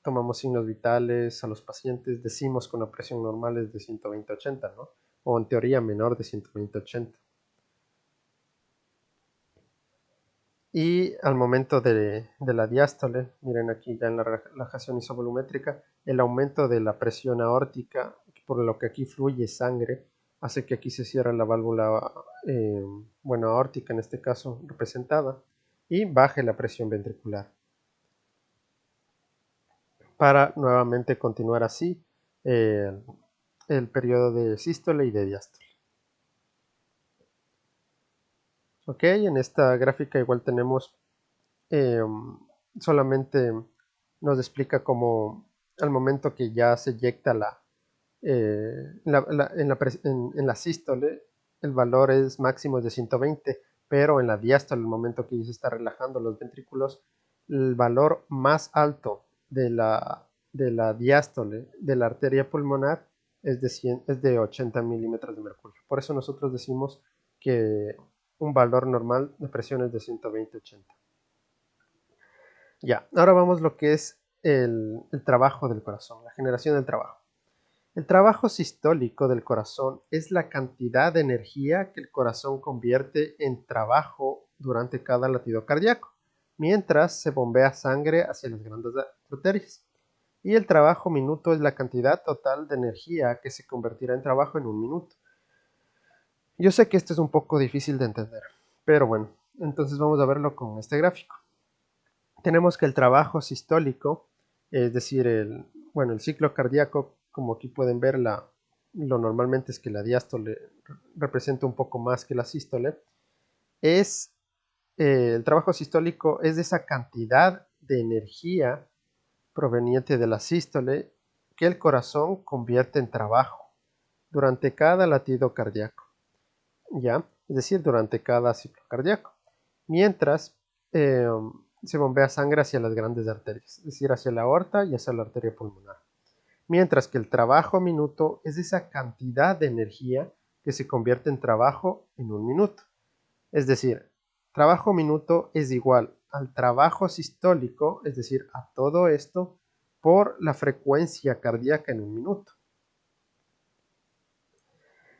tomamos signos vitales a los pacientes decimos que una presión normal es de 120-80, ¿no? O en teoría menor de 120-80. Y al momento de la diástole, miren aquí ya en la relajación isovolumétrica, el aumento de la presión aórtica, por lo que aquí fluye sangre, hace que aquí se cierre la válvula aórtica en este caso representada y baje la presión ventricular para nuevamente continuar así eh, el periodo de sístole y de diástole. Ok, en esta gráfica igual tenemos solamente nos explica cómo al momento que ya se eyecta en la sístole el valor es máximo de 120, pero en la diástole, el momento que ya se está relajando los ventrículos, el valor más alto de la diástole de la arteria pulmonar es de 80 milímetros de mercurio. Por eso nosotros decimos que un valor normal de presión es de 120-80. Ya, ahora vamos lo que es el trabajo del corazón, la generación del trabajo. El trabajo sistólico del corazón es la cantidad de energía que el corazón convierte en trabajo durante cada latido cardíaco, mientras se bombea sangre hacia las grandes arterias. Y el trabajo minuto es la cantidad total de energía que se convertirá en trabajo en un minuto. Yo sé que esto es un poco difícil de entender, pero bueno, entonces vamos a verlo con este gráfico. Tenemos que el trabajo sistólico, es decir, el ciclo cardíaco, como aquí pueden ver, lo normalmente es que la diástole representa un poco más que la sístole, el trabajo sistólico es de esa cantidad de energía proveniente de la sístole que el corazón convierte en trabajo durante cada latido cardíaco, ¿ya? Es decir, durante cada ciclo cardíaco. Mientras se bombea sangre hacia las grandes arterias, es decir, hacia la aorta y hacia la arteria pulmonar. Mientras que el trabajo minuto es esa cantidad de energía que se convierte en trabajo en un minuto. Es decir, trabajo minuto es igual al trabajo sistólico, es decir, a todo esto por la frecuencia cardíaca en un minuto.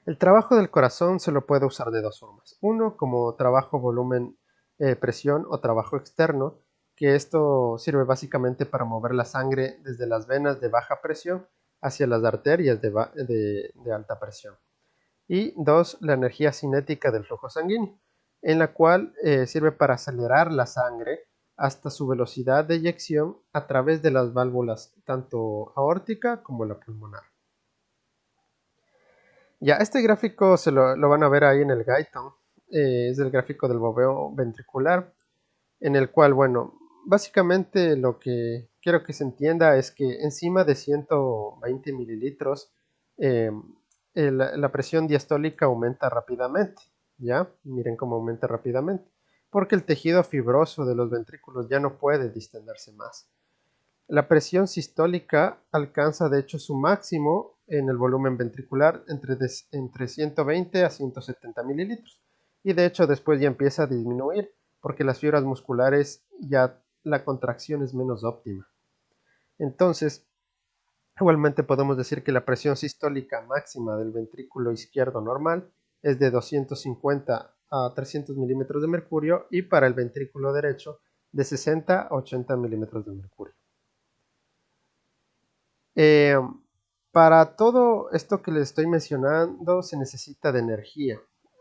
El trabajo del corazón se lo puede usar de dos formas. Uno, como trabajo volumen presión o trabajo externo, que esto sirve básicamente para mover la sangre desde las venas de baja presión hacia las arterias de alta presión. Y dos, la energía cinética del flujo sanguíneo, en la cual sirve para acelerar la sangre hasta su velocidad de eyección a través de las válvulas tanto aórtica como la pulmonar. Ya, este gráfico lo van a ver ahí en el Guyton, es el gráfico del bombeo ventricular, en el cual, bueno, básicamente lo que quiero que se entienda es que encima de 120 mililitros eh, la presión diastólica aumenta rápidamente, ¿ya? Miren cómo aumenta rápidamente, porque el tejido fibroso de los ventrículos ya no puede distenderse más. La presión sistólica alcanza de hecho su máximo en el volumen ventricular entre 120 a 170 mililitros y de hecho después ya empieza a disminuir porque las fibras musculares ya la contracción es menos óptima. Entonces, igualmente podemos decir que la presión sistólica máxima del ventrículo izquierdo normal es de 250 a 300 milímetros de mercurio y para el ventrículo derecho de 60 a 80 milímetros de mercurio. Para todo esto que les estoy mencionando se necesita de energía,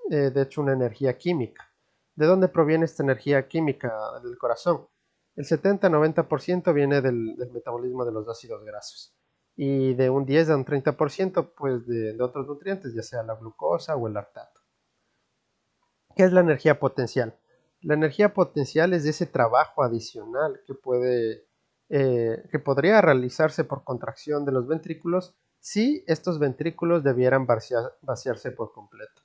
de hecho una energía química. ¿De dónde proviene esta energía química del corazón? El 70-90% viene del metabolismo de los ácidos grasos y de un 10 a un 30% pues de otros nutrientes, ya sea la glucosa o el lactato. ¿Qué es la energía potencial? La energía potencial es ese trabajo adicional que podría realizarse por contracción de los ventrículos si estos ventrículos debieran vaciarse por completo.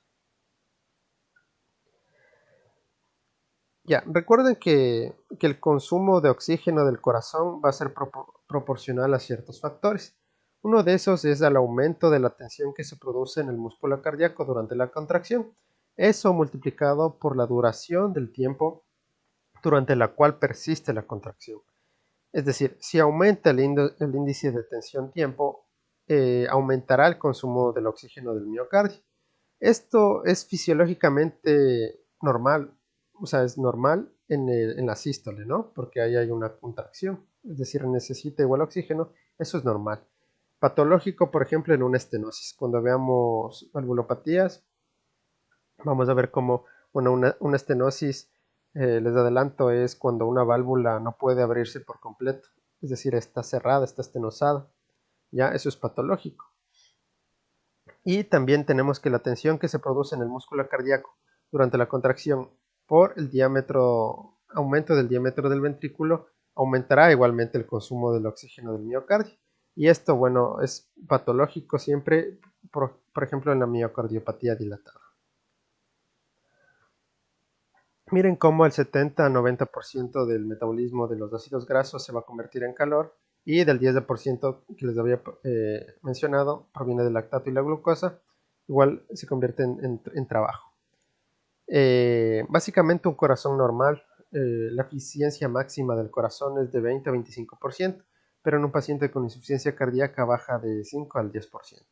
Ya, recuerden que el consumo de oxígeno del corazón va a ser proporcional a ciertos factores. Uno de esos es el aumento de la tensión que se produce en el músculo cardíaco durante la contracción. Eso multiplicado por la duración del tiempo durante la cual persiste la contracción. Es decir, si aumenta el índice de tensión tiempo, aumentará el consumo del oxígeno del miocardio. Esto es fisiológicamente normal, o sea, es normal en la sístole, ¿no? Porque ahí hay una contracción, es decir, necesita igual oxígeno, eso es normal. Patológico, por ejemplo, en una estenosis. Cuando veamos valvulopatías, vamos a ver cómo, bueno, una estenosis, les adelanto, es cuando una válvula no puede abrirse por completo, es decir, está cerrada, está estenosada, ya, eso es patológico. Y también tenemos que la tensión que se produce en el músculo cardíaco durante la contracción por el aumento del diámetro del ventrículo, aumentará igualmente el consumo del oxígeno del miocardio. Y esto, bueno, es patológico siempre, por ejemplo, en la miocardiopatía dilatada. Miren cómo el 70-90% del metabolismo de los ácidos grasos se va a convertir en calor y del 10% que les había mencionado proviene del lactato y la glucosa, igual se convierte en trabajo. Básicamente un corazón normal, la eficiencia máxima del corazón es de 20 a 25%, pero en un paciente con insuficiencia cardíaca baja de 5 al 10%.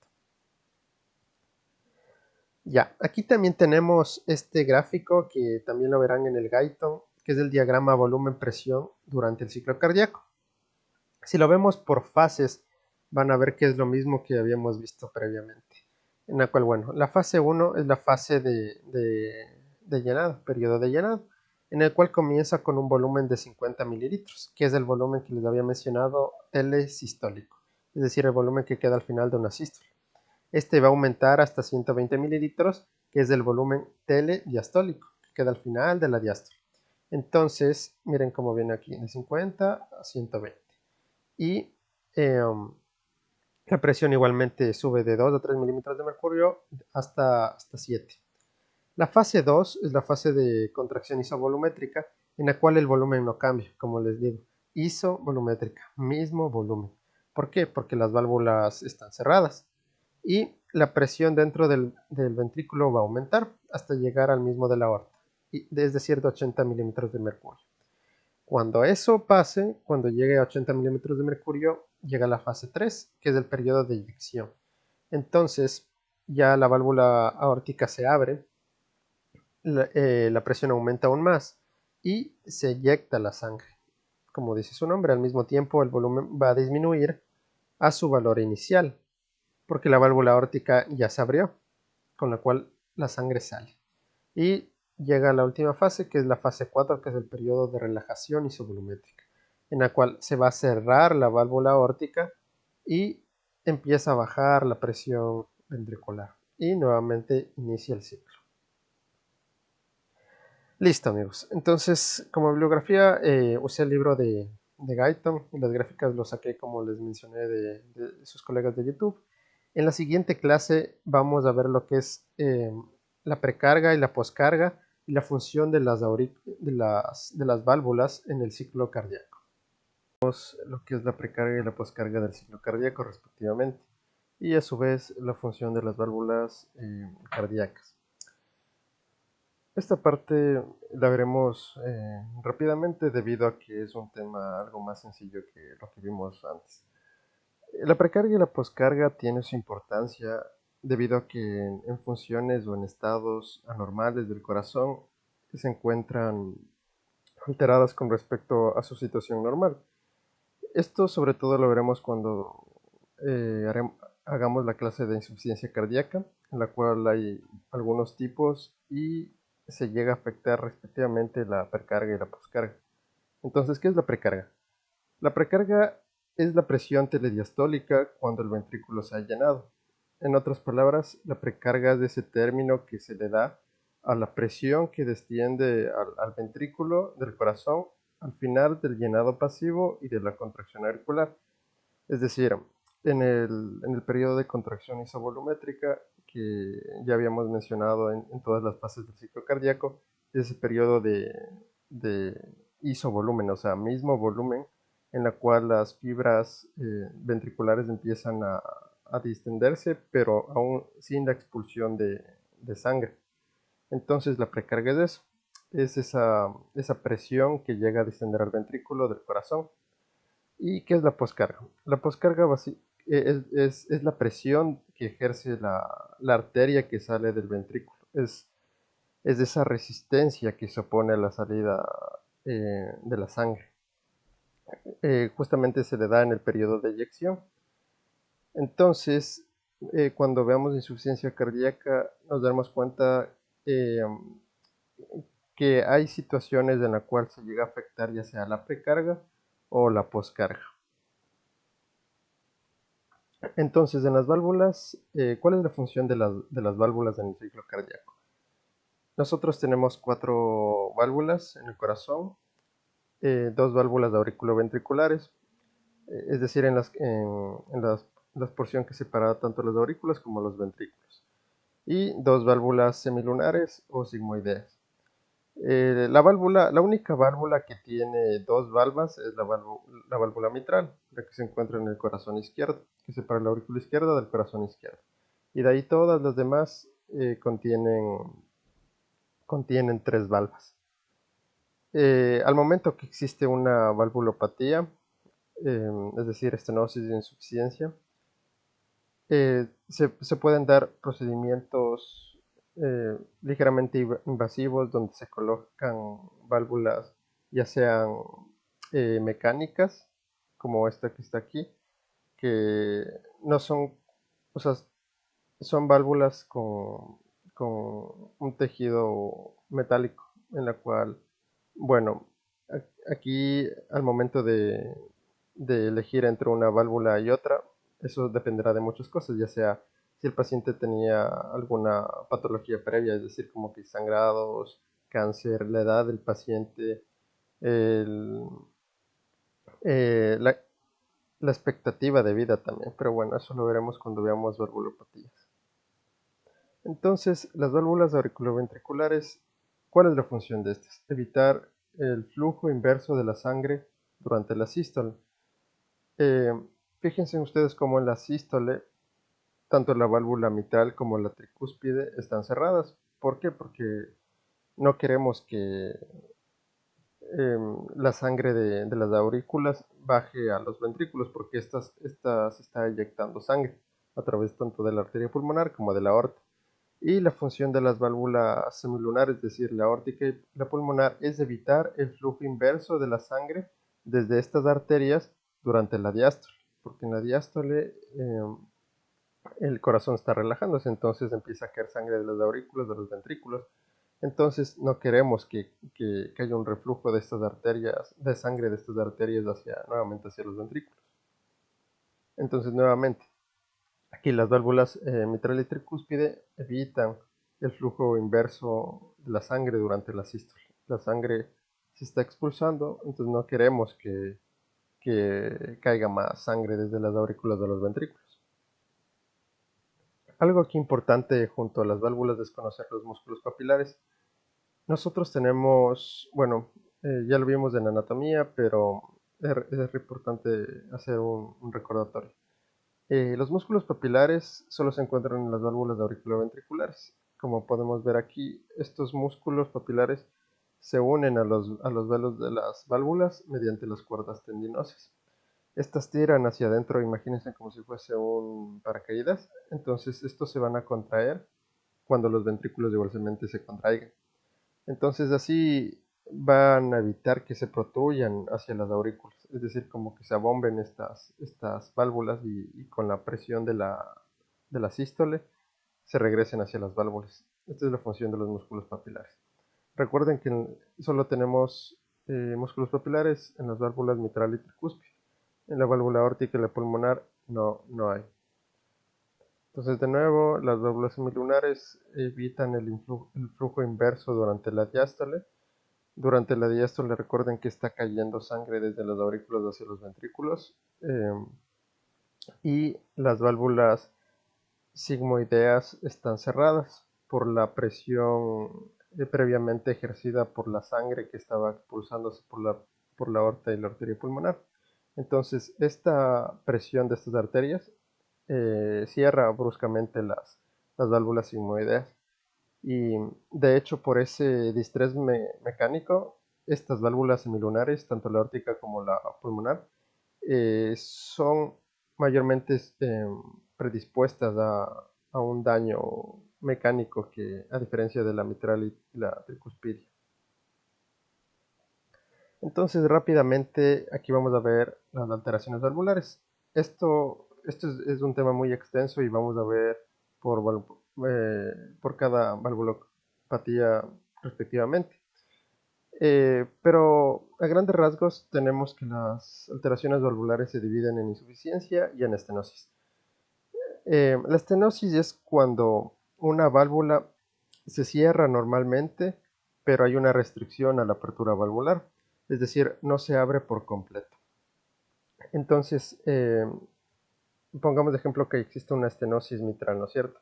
Ya, aquí también tenemos este gráfico que también lo verán en el Guyton, que es el diagrama volumen-presión durante el ciclo cardíaco. Si lo vemos por fases, van a ver que es lo mismo que habíamos visto previamente. En la cual, bueno, la fase 1 es la fase de llenado, periodo de llenado, en el cual comienza con un volumen de 50 mililitros, que es el volumen que les había mencionado, L sistólico, es decir, el volumen que queda al final de una sístole. Este va a aumentar hasta 120 mililitros, que es el volumen telediastólico, que queda al final de la diástole. Entonces, miren cómo viene aquí, de 50 a 120. Y la presión igualmente sube de 2 a 3 milímetros de mercurio hasta 7. La fase 2 es la fase de contracción isovolumétrica, en la cual el volumen no cambia, como les digo. Isovolumétrica, mismo volumen. ¿Por qué? Porque las válvulas están cerradas y la presión dentro del ventrículo va a aumentar hasta llegar al mismo de la aorta, es decir, de 80 milímetros de mercurio. Cuando eso pase, cuando llegue a 80 milímetros de mercurio, llega la fase 3, que es el periodo de eyección. Entonces, ya la válvula aórtica se abre, la presión aumenta aún más y se eyecta la sangre. Como dice su nombre, al mismo tiempo el volumen va a disminuir a su valor inicial, porque la válvula aórtica ya se abrió, con la cual la sangre sale. Y llega a la última fase, que es la fase 4, que es el periodo de relajación isovolumétrica, en la cual se va a cerrar la válvula aórtica y empieza a bajar la presión ventricular. Y nuevamente inicia el ciclo. Listo, amigos. Entonces, como bibliografía, usé el libro de Guyton y las gráficas lo saqué, como les mencioné, de sus colegas de YouTube. En la siguiente clase vamos a ver lo que es la precarga y la poscarga y la función de las válvulas en el ciclo cardíaco. Vemos lo que es la precarga y la poscarga del ciclo cardíaco respectivamente y a su vez la función de las válvulas cardíacas. Esta parte la veremos rápidamente debido a que es un tema algo más sencillo que lo que vimos antes. La precarga y la poscarga tienen su importancia debido a que en funciones o en estados anormales del corazón se encuentran alteradas con respecto a su situación normal. Esto sobre todo lo veremos cuando hagamos la clase de insuficiencia cardíaca, en la cual hay algunos tipos y se llega a afectar respectivamente la precarga y la poscarga. Entonces, ¿qué es la precarga? La precarga es la presión telediastólica cuando el ventrículo se ha llenado. En otras palabras, la precarga es ese término que se le da a la presión que desciende al ventrículo del corazón al final del llenado pasivo y de la contracción auricular. Es decir, en el periodo de contracción isovolumétrica que ya habíamos mencionado en todas las fases del ciclo cardíaco, es ese periodo de isovolumen, o sea, mismo volumen, en la cual las fibras ventriculares empiezan a distenderse, pero aún sin la expulsión de sangre. Entonces la precarga es eso, es esa presión que llega a distender al ventrículo del corazón. ¿Y qué es la poscarga? La poscarga es la presión que ejerce la arteria que sale del ventrículo. Es esa resistencia que se opone a la salida de la sangre. Justamente se le da en el periodo de eyección. Entonces, cuando veamos insuficiencia cardíaca, nos daremos cuenta eh, que hay situaciones en las cuales se llega a afectar ya sea la precarga o la poscarga. Entonces, en las válvulas, ¿cuál es la función de las válvulas en el ciclo cardíaco? Nosotros tenemos 4 válvulas en el corazón, 2 válvulas auriculoventriculares, es decir, en la porción que separa tanto las aurículas como los ventrículos, y 2 válvulas semilunares o sigmoideas. La única válvula que tiene 2 valvas es la válvula mitral, la que se encuentra en el corazón izquierdo, que separa la aurícula izquierda del corazón izquierdo. Y de ahí todas las demás contienen 3 valvas. Al momento que existe una valvulopatía, es decir, estenosis de insuficiencia, se pueden dar procedimientos ligeramente invasivos donde se colocan válvulas ya sean mecánicas, como esta que está aquí, que no son, o sea, son válvulas con un tejido metálico en la cual, bueno, aquí al momento de elegir entre una válvula y otra, eso dependerá de muchas cosas, ya sea si el paciente tenía alguna patología previa, es decir, como que sangrados, cáncer, la edad del paciente, el, la, la expectativa de vida también, pero bueno, eso lo veremos cuando veamos valvulopatías. Entonces, las válvulas auriculoventriculares, ¿cuál es la función de estas? Evitar el flujo inverso de la sangre durante la sístole. Eh, Fíjense ustedes cómo en la sístole, tanto la válvula mitral como la tricúspide están cerradas. ¿Por qué? Porque no queremos que la sangre de las aurículas baje a los ventrículos, porque estas está eyectando sangre a través tanto de la arteria pulmonar como de la aorta. Y la función de las válvulas semilunares, es decir, la aórtica y la pulmonar, es evitar el flujo inverso de la sangre desde estas arterias durante la diástole, porque en la diástole el corazón está relajándose, entonces empieza a caer sangre de las aurículas, de los ventrículos. Entonces no queremos que haya un reflujo de estas arterias, de sangre de estas arterias nuevamente hacia los ventrículos. Entonces nuevamente, aquí las válvulas mitral y tricúspide evitan el flujo inverso de la sangre durante la sístole. La sangre se está expulsando, entonces no queremos que caiga más sangre desde las aurículas de los ventrículos. Algo aquí importante junto a las válvulas es conocer los músculos papilares. Nosotros tenemos, bueno, ya lo vimos en anatomía, pero es importante hacer un recordatorio. Los músculos papilares solo se encuentran en las válvulas auriculoventriculares. como podemos ver aquí, estos músculos papilares se unen a los velos de las válvulas mediante las cuerdas tendinosas. Estas tiran hacia adentro, imagínense como si fuese un paracaídas. Entonces estos se van a contraer cuando los ventrículos igualmente se contraigan. Entonces así van a evitar que se protruyan hacia las aurículas, es decir, como que se abomben estas válvulas y con la presión de la sístole se regresen hacia las válvulas. Esta es la función de los músculos papilares. Recuerden que solo tenemos músculos papilares en las válvulas mitral y tricúspide. En la válvula aórtica y la pulmonar no hay. Entonces, de nuevo, las válvulas semilunares evitan el flujo inverso durante la diástole. Durante la diástole recuerden que está cayendo sangre desde las aurículas hacia los ventrículos. Y las válvulas sigmoideas están cerradas por la presión previamente ejercida por la sangre que estaba pulsándose por la aorta y la arteria pulmonar. Entonces, esta presión de estas arterias cierra bruscamente las válvulas sigmoideas. Y de hecho, por ese distrés mecánico, estas válvulas semilunares, tanto la aórtica como la pulmonar, son mayormente predispuestas a un daño mecánico que, a diferencia de la mitral y la tricuspidia. Entonces, rápidamente, aquí vamos a ver las alteraciones valvulares. Esto es un tema muy extenso y vamos a ver por, por cada valvulopatía respectivamente. Pero a grandes rasgos tenemos que las alteraciones valvulares se dividen en insuficiencia y en estenosis. La estenosis es cuando una válvula se cierra normalmente, pero hay una restricción a la apertura valvular, es decir, no se abre por completo. Entonces, pongamos de ejemplo que existe una estenosis mitral, ¿no es cierto?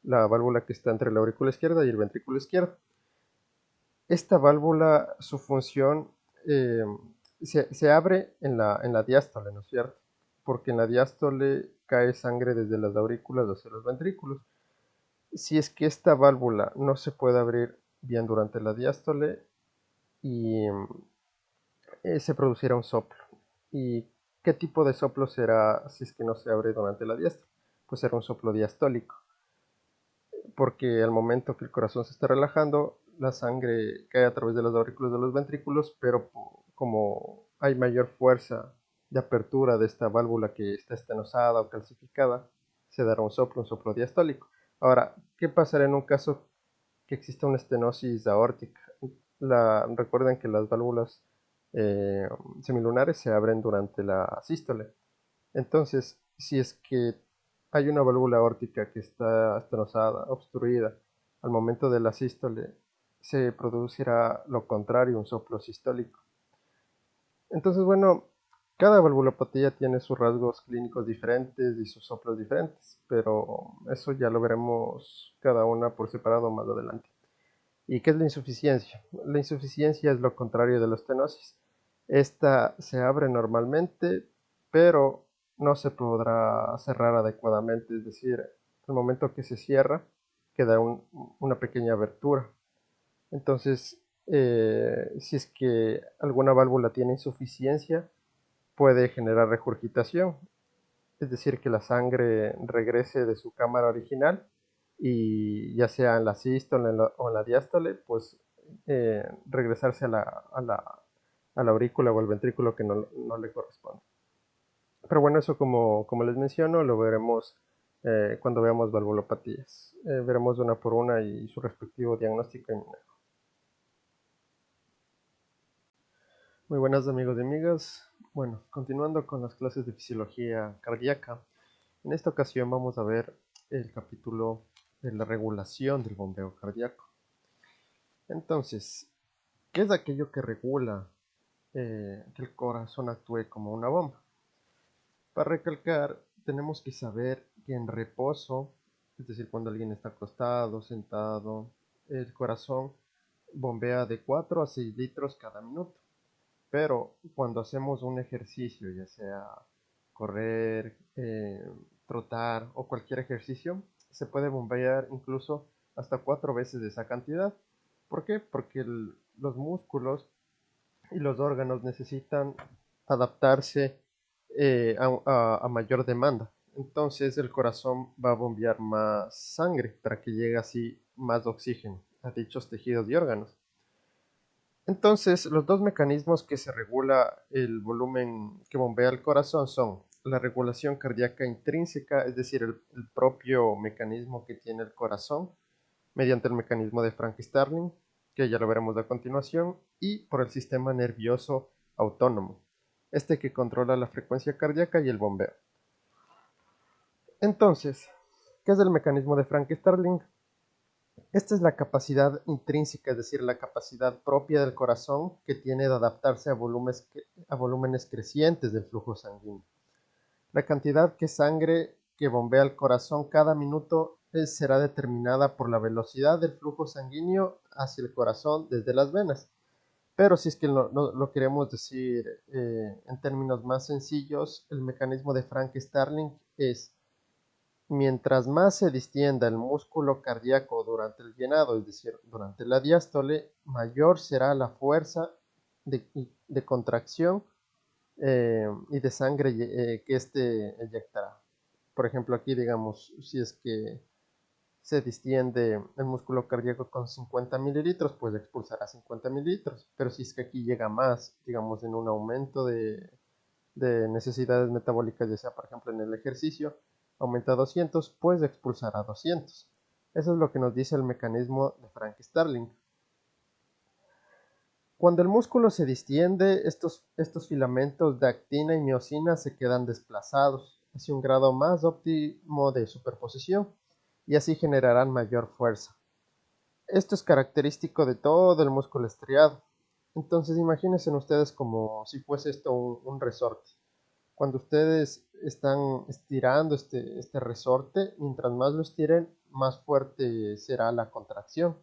La válvula que está entre la aurícula izquierda y el ventrículo izquierdo. Esta válvula, su función se abre en la diástole, ¿no es cierto? Porque en la diástole cae sangre desde las aurículas hacia los ventrículos. Si es que esta válvula no se puede abrir bien durante la diástole y se producirá un soplo. ¿Y qué tipo de soplo será si es que no se abre durante la diástole? Pues será un soplo diastólico, porque al momento que el corazón se está relajando, la sangre cae a través de las aurículas de los ventrículos, pero como hay mayor fuerza de apertura de esta válvula que está estenosada o calcificada, se dará un soplo diastólico. Ahora, ¿qué pasará en un caso que exista una estenosis aórtica? Recuerden que las válvulas eh, semilunares se abren durante la sístole. Entonces, si es que hay una válvula aórtica que está estenosada, obstruida, al momento de la sístole se producirá lo contrario, un soplo sistólico. Entonces, bueno, cada valvulopatía tiene sus rasgos clínicos diferentes y sus soplos diferentes, pero eso ya lo veremos cada una por separado más adelante. ¿Y qué es la insuficiencia? La insuficiencia es lo contrario de la estenosis. Esta se abre normalmente, pero no se podrá cerrar adecuadamente, es decir, al momento que se cierra, queda una pequeña abertura. Entonces, si es que alguna válvula tiene insuficiencia, puede generar regurgitación, es decir, que la sangre regrese de su cámara original y ya sea en la sístole o en la diástole, pues regresarse a la aurícula o al ventrículo que no le corresponde. Pero bueno, eso como les menciono, lo veremos cuando veamos valvulopatías. Veremos una por una y su respectivo diagnóstico y manejo. Muy buenas amigos y amigas. Bueno, continuando con las clases de fisiología cardíaca, en esta ocasión vamos a ver el capítulo de la regulación del bombeo cardíaco. Entonces, ¿qué es aquello que regula que el corazón actúe como una bomba? Para recalcar, tenemos que saber que en reposo, es decir, cuando alguien está acostado, sentado, el corazón bombea de 4 a 6 litros cada minuto. Pero cuando hacemos un ejercicio, ya sea correr, trotar o cualquier ejercicio, se puede bombear incluso hasta 4 veces esa cantidad. ¿Por qué? Porque los músculos y los órganos necesitan adaptarse a mayor demanda. Entonces el corazón va a bombear más sangre para que llegue así más oxígeno a dichos tejidos y órganos. Entonces, los dos mecanismos que se regula el volumen que bombea el corazón son la regulación cardíaca intrínseca, es decir, el propio mecanismo que tiene el corazón, mediante el mecanismo de Frank-Starling, que ya lo veremos a continuación, y por el sistema nervioso autónomo, este que controla la frecuencia cardíaca y el bombeo. Entonces, ¿qué es el mecanismo de Frank-Starling? Esta es la capacidad intrínseca, es decir, la capacidad propia del corazón que tiene de adaptarse a volúmenes crecientes del flujo sanguíneo. La cantidad de sangre que bombea el corazón cada minuto será determinada por la velocidad del flujo sanguíneo hacia el corazón desde las venas. Pero si es que lo queremos decir en términos más sencillos, el mecanismo de Frank-Starling es: mientras más se distienda el músculo cardíaco durante el llenado, es decir, durante la diástole, mayor será la fuerza de contracción y de sangre que éste eyectará. Por ejemplo, aquí digamos, si es que se distiende el músculo cardíaco con 50 mililitros, pues expulsará 50 mililitros. Pero si es que aquí llega más, digamos, en un aumento de necesidades metabólicas, ya sea por ejemplo en el ejercicio, aumenta a 200, pues expulsará 200. Eso es lo que nos dice el mecanismo de Frank-Starling. Cuando el músculo se distiende, estos filamentos de actina y miosina se quedan desplazados hacia un grado más óptimo de superposición y así generarán mayor fuerza. Esto es característico de todo el músculo estriado. Entonces imagínense ustedes como si fuese esto un resorte. Cuando ustedes están estirando este resorte, mientras más lo estiren, más fuerte será la contracción.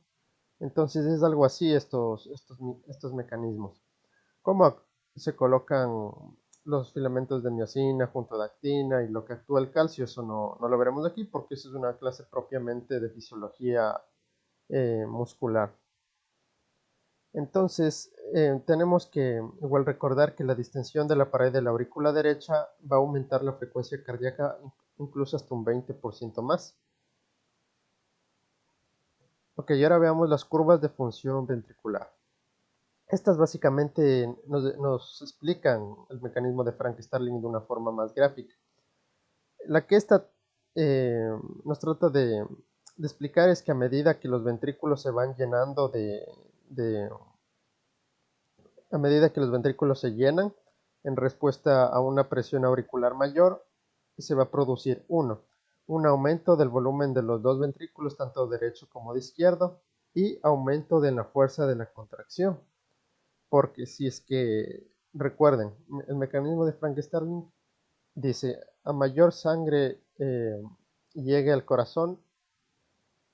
Entonces es algo así estos mecanismos. ¿Cómo se colocan los filamentos de miosina junto a actina y lo que actúa el calcio? Eso no lo veremos aquí porque eso es una clase propiamente de fisiología muscular. Entonces, tenemos que igual recordar que la distensión de la pared de la aurícula derecha va a aumentar la frecuencia cardíaca incluso hasta un 20% más. Ok, y ahora veamos las curvas de función ventricular. Estas básicamente nos explican el mecanismo de Frank-Starling de una forma más gráfica. La que esta eh, nos trata de explicar es que a medida que los ventrículos se van llenando a medida que los ventrículos se llenan, en respuesta a una presión auricular mayor, se va a producir un aumento del volumen de los dos ventrículos, tanto derecho como de izquierdo, y aumento de la fuerza de la contracción. Porque si es que, recuerden, el mecanismo de Frank-Starling dice, a mayor sangre llegue al corazón,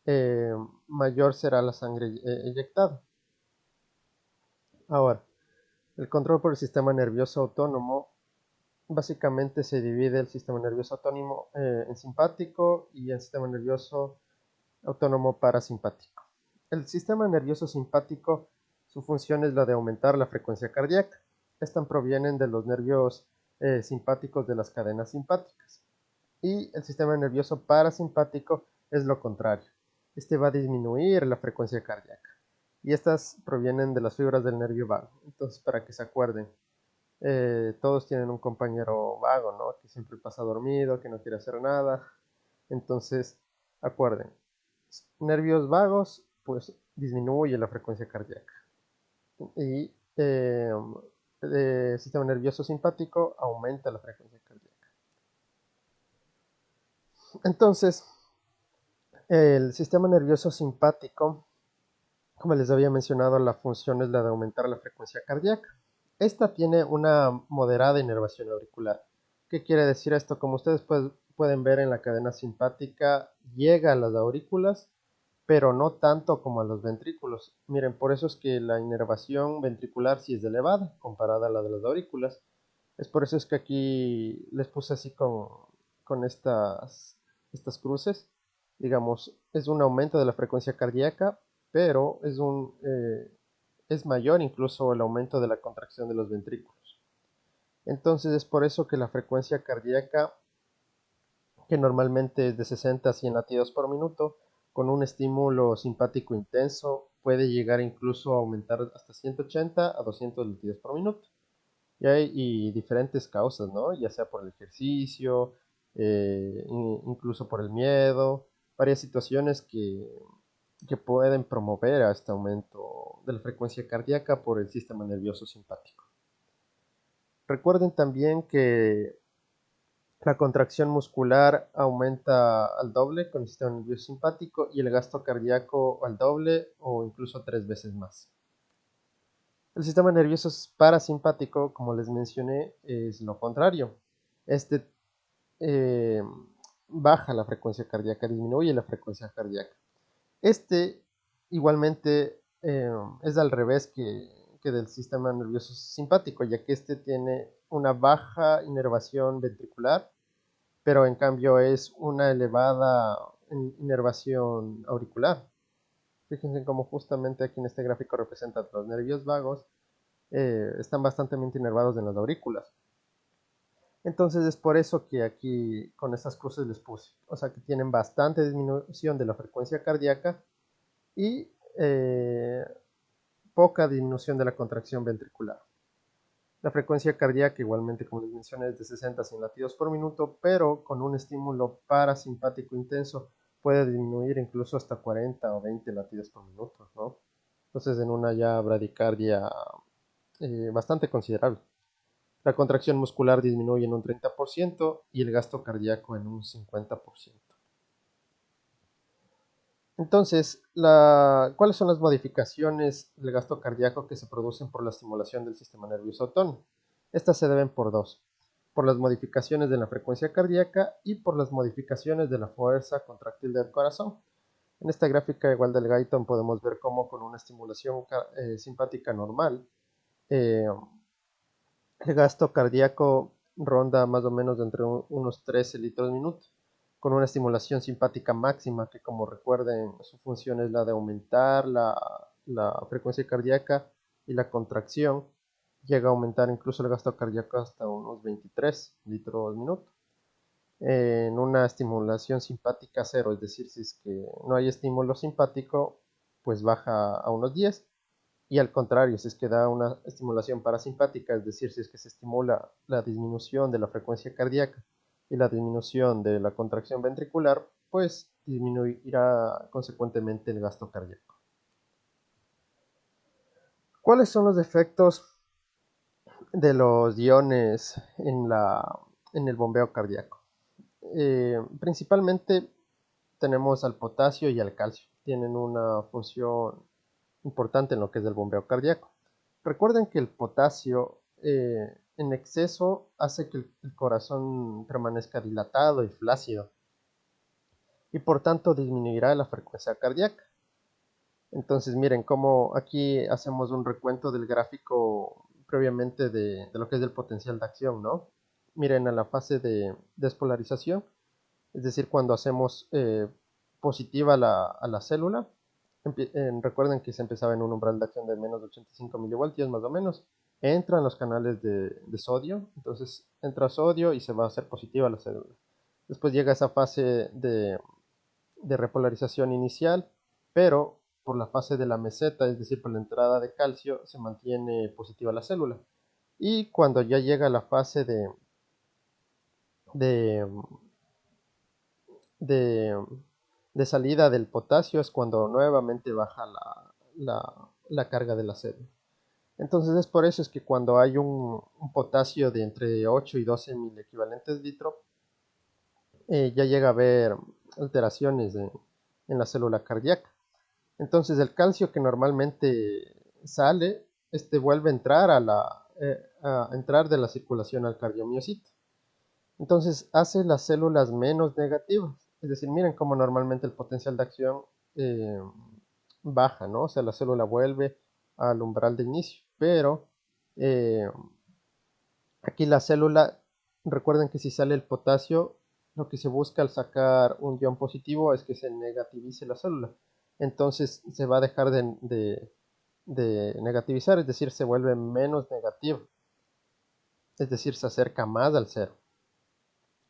eh, mayor será la sangre eyectada. Ahora, el control por el sistema nervioso autónomo, básicamente se divide el sistema nervioso autónomo en simpático y el sistema nervioso autónomo parasimpático. El sistema nervioso simpático, su función es la de aumentar la frecuencia cardíaca. Estas provienen de los nervios simpáticos de las cadenas simpáticas. Y el sistema nervioso parasimpático es lo contrario. Este va a disminuir la frecuencia cardíaca. Y estas provienen de las fibras del nervio vago. Entonces, para que se acuerden, todos tienen un compañero vago, ¿no? Que siempre pasa dormido, que no quiere hacer nada. Entonces, acuerden, nervios vagos, pues disminuye la frecuencia cardíaca. Y el sistema nervioso simpático aumenta la frecuencia cardíaca. Entonces, el sistema nervioso simpático, como les había mencionado, la función es la de aumentar la frecuencia cardíaca. Esta tiene una moderada inervación auricular. ¿Qué quiere decir esto? Como ustedes pueden ver en la cadena simpática, llega a las aurículas, pero no tanto como a los ventrículos. Miren, por eso es que la inervación ventricular sí es elevada comparada a la de las aurículas. Es por eso es que aquí les puse así con estas cruces. digamos, es un aumento de la frecuencia cardíaca, pero es mayor incluso el aumento de la contracción de los ventrículos. Entonces es por eso que la frecuencia cardíaca, que normalmente es de 60 a 100 latidos por minuto, con un estímulo simpático intenso puede llegar incluso a aumentar hasta 180 a 200 latidos por minuto. Y diferentes causas, ¿no? Ya sea por el ejercicio, incluso por el miedo, varias situaciones que pueden promover a este aumento de la frecuencia cardíaca por el sistema nervioso simpático. Recuerden también que la contracción muscular aumenta al doble con el sistema nervioso simpático y el gasto cardíaco al doble o incluso 3 veces más. El sistema nervioso parasimpático, como les mencioné, es lo contrario. Este eh, baja la frecuencia cardíaca, disminuye la frecuencia cardíaca. Este igualmente es al revés que del sistema nervioso simpático, ya que este tiene una baja inervación ventricular, pero en cambio es una elevada inervación auricular. Fíjense cómo justamente aquí en este gráfico representa los nervios vagos, están bastante inervados en las aurículas. Entonces es por eso que aquí con estas cruces les puse. O sea que tienen bastante disminución de la frecuencia cardíaca y poca disminución de la contracción ventricular. La frecuencia cardíaca igualmente, como les mencioné, es de 60 a 100 latidos por minuto, pero con un estímulo parasimpático intenso puede disminuir incluso hasta 40 o 20 latidos por minuto, ¿no? Entonces en una ya bradicardia bastante considerable. La contracción muscular disminuye en un 30% y el gasto cardíaco en un 50%. Entonces, ¿cuáles son las modificaciones del gasto cardíaco que se producen por la estimulación del sistema nervioso autónomo? Estas se deben por las modificaciones de la frecuencia cardíaca y por las modificaciones de la fuerza contráctil del corazón. En esta gráfica igual del Guyton podemos ver cómo con una estimulación simpática normal, eh, el gasto cardíaco ronda más o menos entre unos 13 litros minuto, con una estimulación simpática máxima que, como recuerden, su función es la de aumentar la frecuencia cardíaca y la contracción. Llega a aumentar incluso el gasto cardíaco hasta unos 23 litros minuto. En una estimulación simpática cero, es decir, si es que no hay estímulo simpático, pues baja a unos 10, y al contrario, si es que da una estimulación parasimpática, es decir, si es que se estimula la disminución de la frecuencia cardíaca y la disminución de la contracción ventricular, pues disminuirá consecuentemente el gasto cardíaco. ¿Cuáles son los efectos de los iones en el bombeo cardíaco? Principalmente tenemos al potasio y al calcio. Tienen una función importante en lo que es el bombeo cardíaco. Recuerden que el potasio en exceso hace que el corazón permanezca dilatado y flácido y por tanto disminuirá la frecuencia cardíaca. Entonces miren cómo aquí hacemos un recuento del gráfico previamente de lo que es el potencial de acción, ¿no? Miren a la fase de despolarización, es decir, cuando hacemos positiva a la célula. Recuerden que se empezaba en un umbral de acción de menos de 85 milivoltios más o menos. Entran los canales de sodio, entonces entra sodio y se va a hacer positiva la célula. Después llega esa fase de repolarización inicial, pero por la fase de la meseta, es decir, por la entrada de calcio, se mantiene positiva la célula. Y cuando ya llega la fase de, de, de salida del potasio es cuando nuevamente baja la carga de la célula. Entonces es por eso es que cuando hay un potasio de entre 8 y 12 mil equivalentes litro, ya llega a haber alteraciones en la célula cardíaca. Entonces el calcio que normalmente sale, este vuelve a entrar a entrar de la circulación al cardiomiocito. Entonces hace las células menos negativas. Es decir, miren cómo normalmente el potencial de acción eh, baja, ¿no? O sea, la célula vuelve al umbral de inicio. Pero eh, aquí la célula, recuerden que si sale el potasio, lo que se busca al sacar un ion positivo es que se negativice la célula. Entonces se va a dejar de negativizar, es decir, se vuelve menos negativo, es decir, se acerca más al cero.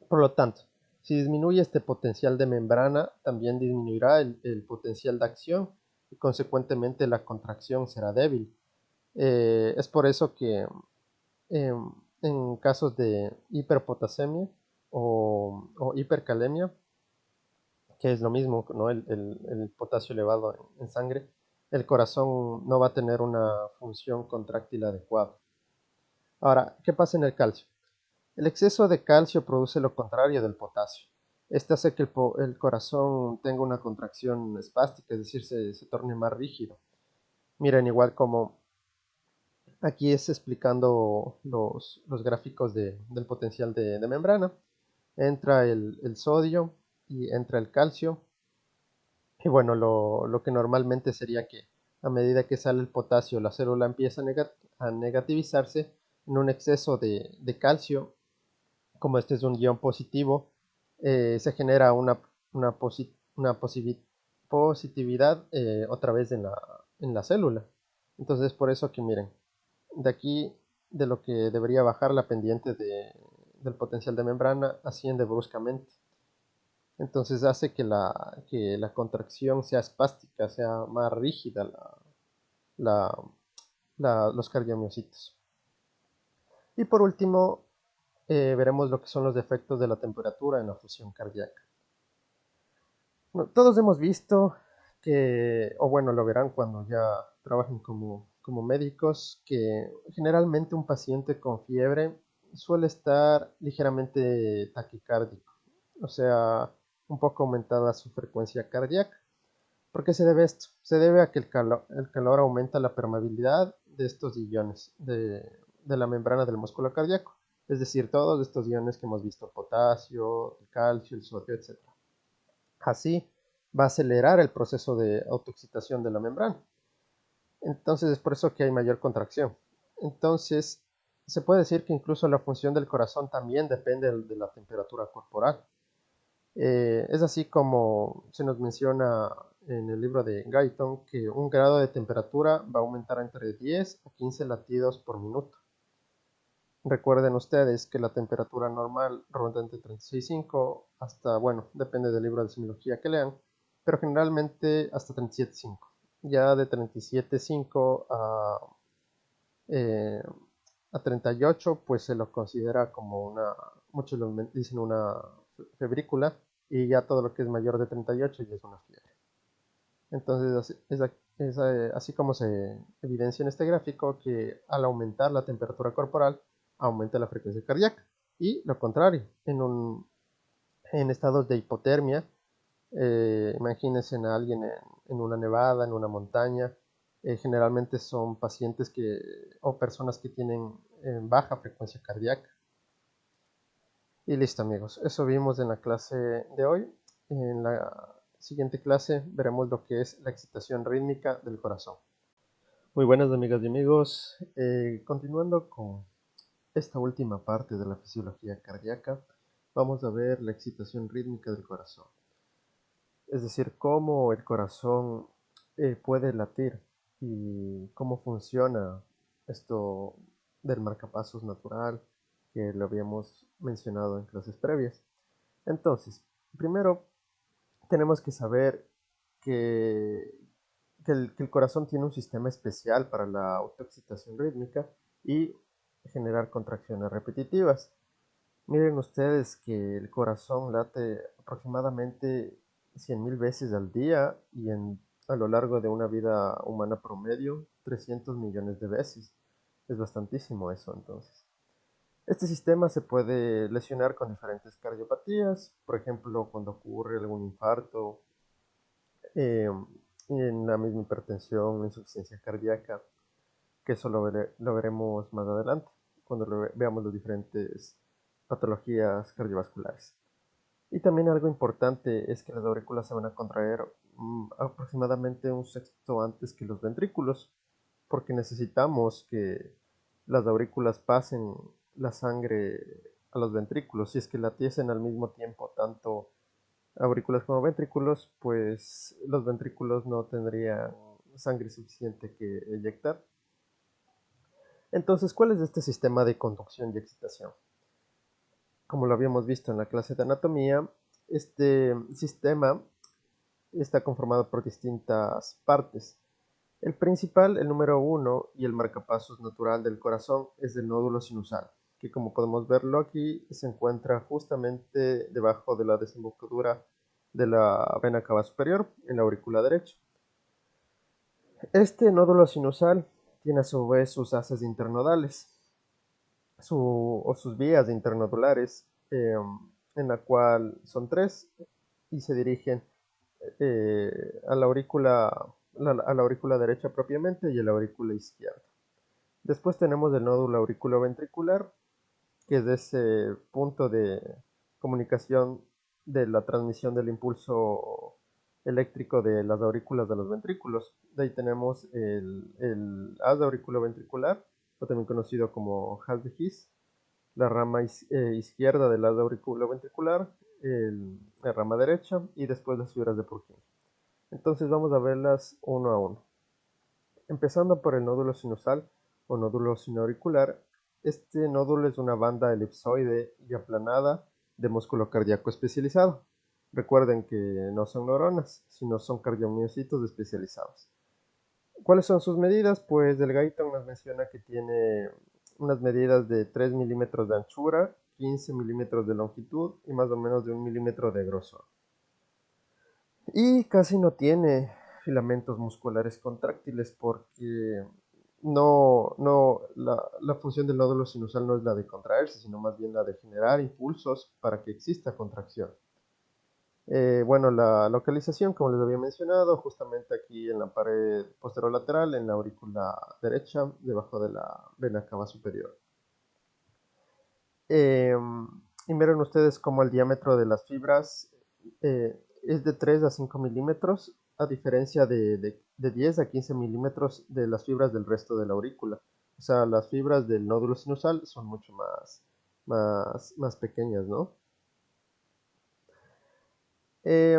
Por lo tanto, si disminuye este potencial de membrana, también disminuirá el potencial de acción y consecuentemente la contracción será débil. Es por eso que eh, en casos de hiperpotasemia o hipercalemia, que es lo mismo, ¿no? El potasio elevado en sangre, el corazón no va a tener una función contráctil adecuada. Ahora, ¿qué pasa en el calcio? El exceso de calcio produce lo contrario del potasio. Este hace que el corazón tenga una contracción espástica, es decir, se torne más rígido. Miren, igual como aquí es explicando los gráficos del potencial de membrana. Entra el sodio y entra el calcio. Y bueno, lo que normalmente sería que a medida que sale el potasio, la célula empieza a negativizarse en un exceso de calcio. Como este es un ion positivo, se genera una positividad otra vez en la célula. Entonces, por eso que miren, de aquí, de lo que debería bajar la pendiente del potencial de membrana, asciende bruscamente. Entonces hace que la contracción sea espástica, sea más rígida la, los cardiomiocitos. Y por último, veremos lo que son los efectos de la temperatura en la fusión cardíaca. Bueno, todos hemos visto que, o bueno, lo verán cuando ya trabajen como médicos, que generalmente un paciente con fiebre suele estar ligeramente taquicárdico, o sea, un poco aumentada su frecuencia cardíaca. ¿Por qué se debe esto? Se debe a que el calor aumenta la permeabilidad de estos iones de la membrana del músculo cardíaco, es decir, todos estos iones que hemos visto, el potasio, el calcio, el sodio, etc. Así va a acelerar el proceso de autoexcitación de la membrana. Entonces es por eso que hay mayor contracción. Entonces se puede decir que incluso la función del corazón también depende de la temperatura corporal. Es así como se nos menciona en el libro de Guyton que un grado de temperatura va a aumentar entre 10 a 15 latidos por minuto. Recuerden ustedes que la temperatura normal ronda entre 36,5 hasta, bueno, depende del libro de semiología que lean, pero generalmente hasta 37,5. Ya de 37,5 eh, a 38, pues se lo considera como muchos lo dicen una febrícula, y ya todo lo que es mayor de 38 ya es una fiebre. Entonces, así como se evidencia en este gráfico que al aumentar la temperatura corporal, aumenta la frecuencia cardíaca. Y lo contrario, en estados de hipotermia, imagínense a alguien en una nevada, en una montaña, generalmente son pacientes o personas que tienen baja frecuencia cardíaca. Y listo, amigos, eso vimos en la clase de hoy. En la siguiente clase veremos lo que es la excitación rítmica del corazón. Muy buenas, amigas y amigos. Continuando con esta última parte de la fisiología cardíaca, vamos a ver la excitación rítmica del corazón. Es decir, cómo el corazón puede latir y cómo funciona esto del marcapasos natural que lo habíamos mencionado en clases previas. Entonces, primero tenemos que saber que, que el corazón tiene un sistema especial para la autoexcitación rítmica y generar contracciones repetitivas. Miren ustedes que el corazón late aproximadamente 100.000 veces al día y a lo largo de una vida humana promedio 300 millones de veces. Es bastantísimo eso entonces. Este sistema se puede lesionar con diferentes cardiopatías, por ejemplo, cuando ocurre algún infarto, eh, en la misma hipertensión, insuficiencia cardíaca, que eso lo veremos más adelante, cuando veamos las diferentes patologías cardiovasculares. Y también algo importante es que las aurículas se van a contraer aproximadamente un sexto antes que los ventrículos, porque necesitamos que las aurículas pasen la sangre a los ventrículos. Si es que latiesen al mismo tiempo tanto aurículas como ventrículos, pues los ventrículos no tendrían sangre suficiente que eyectar. Entonces, ¿cuál es este sistema de conducción y excitación? Como lo habíamos visto en la clase de anatomía, este sistema está conformado por distintas partes. El principal, el número uno y el marcapasos natural del corazón es el nódulo sinusal, que como podemos verlo aquí se encuentra justamente debajo de la desembocadura de la vena cava superior en la aurícula derecha. Este nódulo sinusal tiene a su vez sus haces internodales o sus vías internodulares, en la cual son tres y se dirigen a la aurícula derecha propiamente y a la aurícula izquierda. Después tenemos el nódulo auriculoventricular, que es ese punto de comunicación de la transmisión del impulso eléctrico de las aurículas de los ventrículos. De ahí tenemos el haz auriculoventricular, o también conocido como haz de His, la rama izquierda del haz auriculoventricular, la rama derecha y después las fibras de Purkinje. Entonces vamos a verlas uno a uno. Empezando por el nódulo sinusal o nódulo sinoauricular, este nódulo es una banda elipsoide y aplanada de músculo cardíaco especializado. Recuerden que no son neuronas, sino son cardiomiocitos especializados. ¿Cuáles son sus medidas? Pues el Guyton nos menciona que tiene unas medidas de 3 milímetros de anchura, 15 milímetros de longitud y más o menos de 1 milímetro de grosor. Y casi no tiene filamentos musculares contráctiles porque la función del nódulo sinusal no es la de contraerse, sino más bien la de generar impulsos para que exista contracción. Bueno, la localización, como les había mencionado, justamente aquí en la pared posterolateral, en la aurícula derecha, debajo de la vena cava superior. Y miren ustedes cómo el diámetro de las fibras es de 3 a 5 milímetros, a diferencia de 10 a 15 milímetros de las fibras del resto de la aurícula. O sea, las fibras del nódulo sinusal son mucho más pequeñas, ¿no? Eh,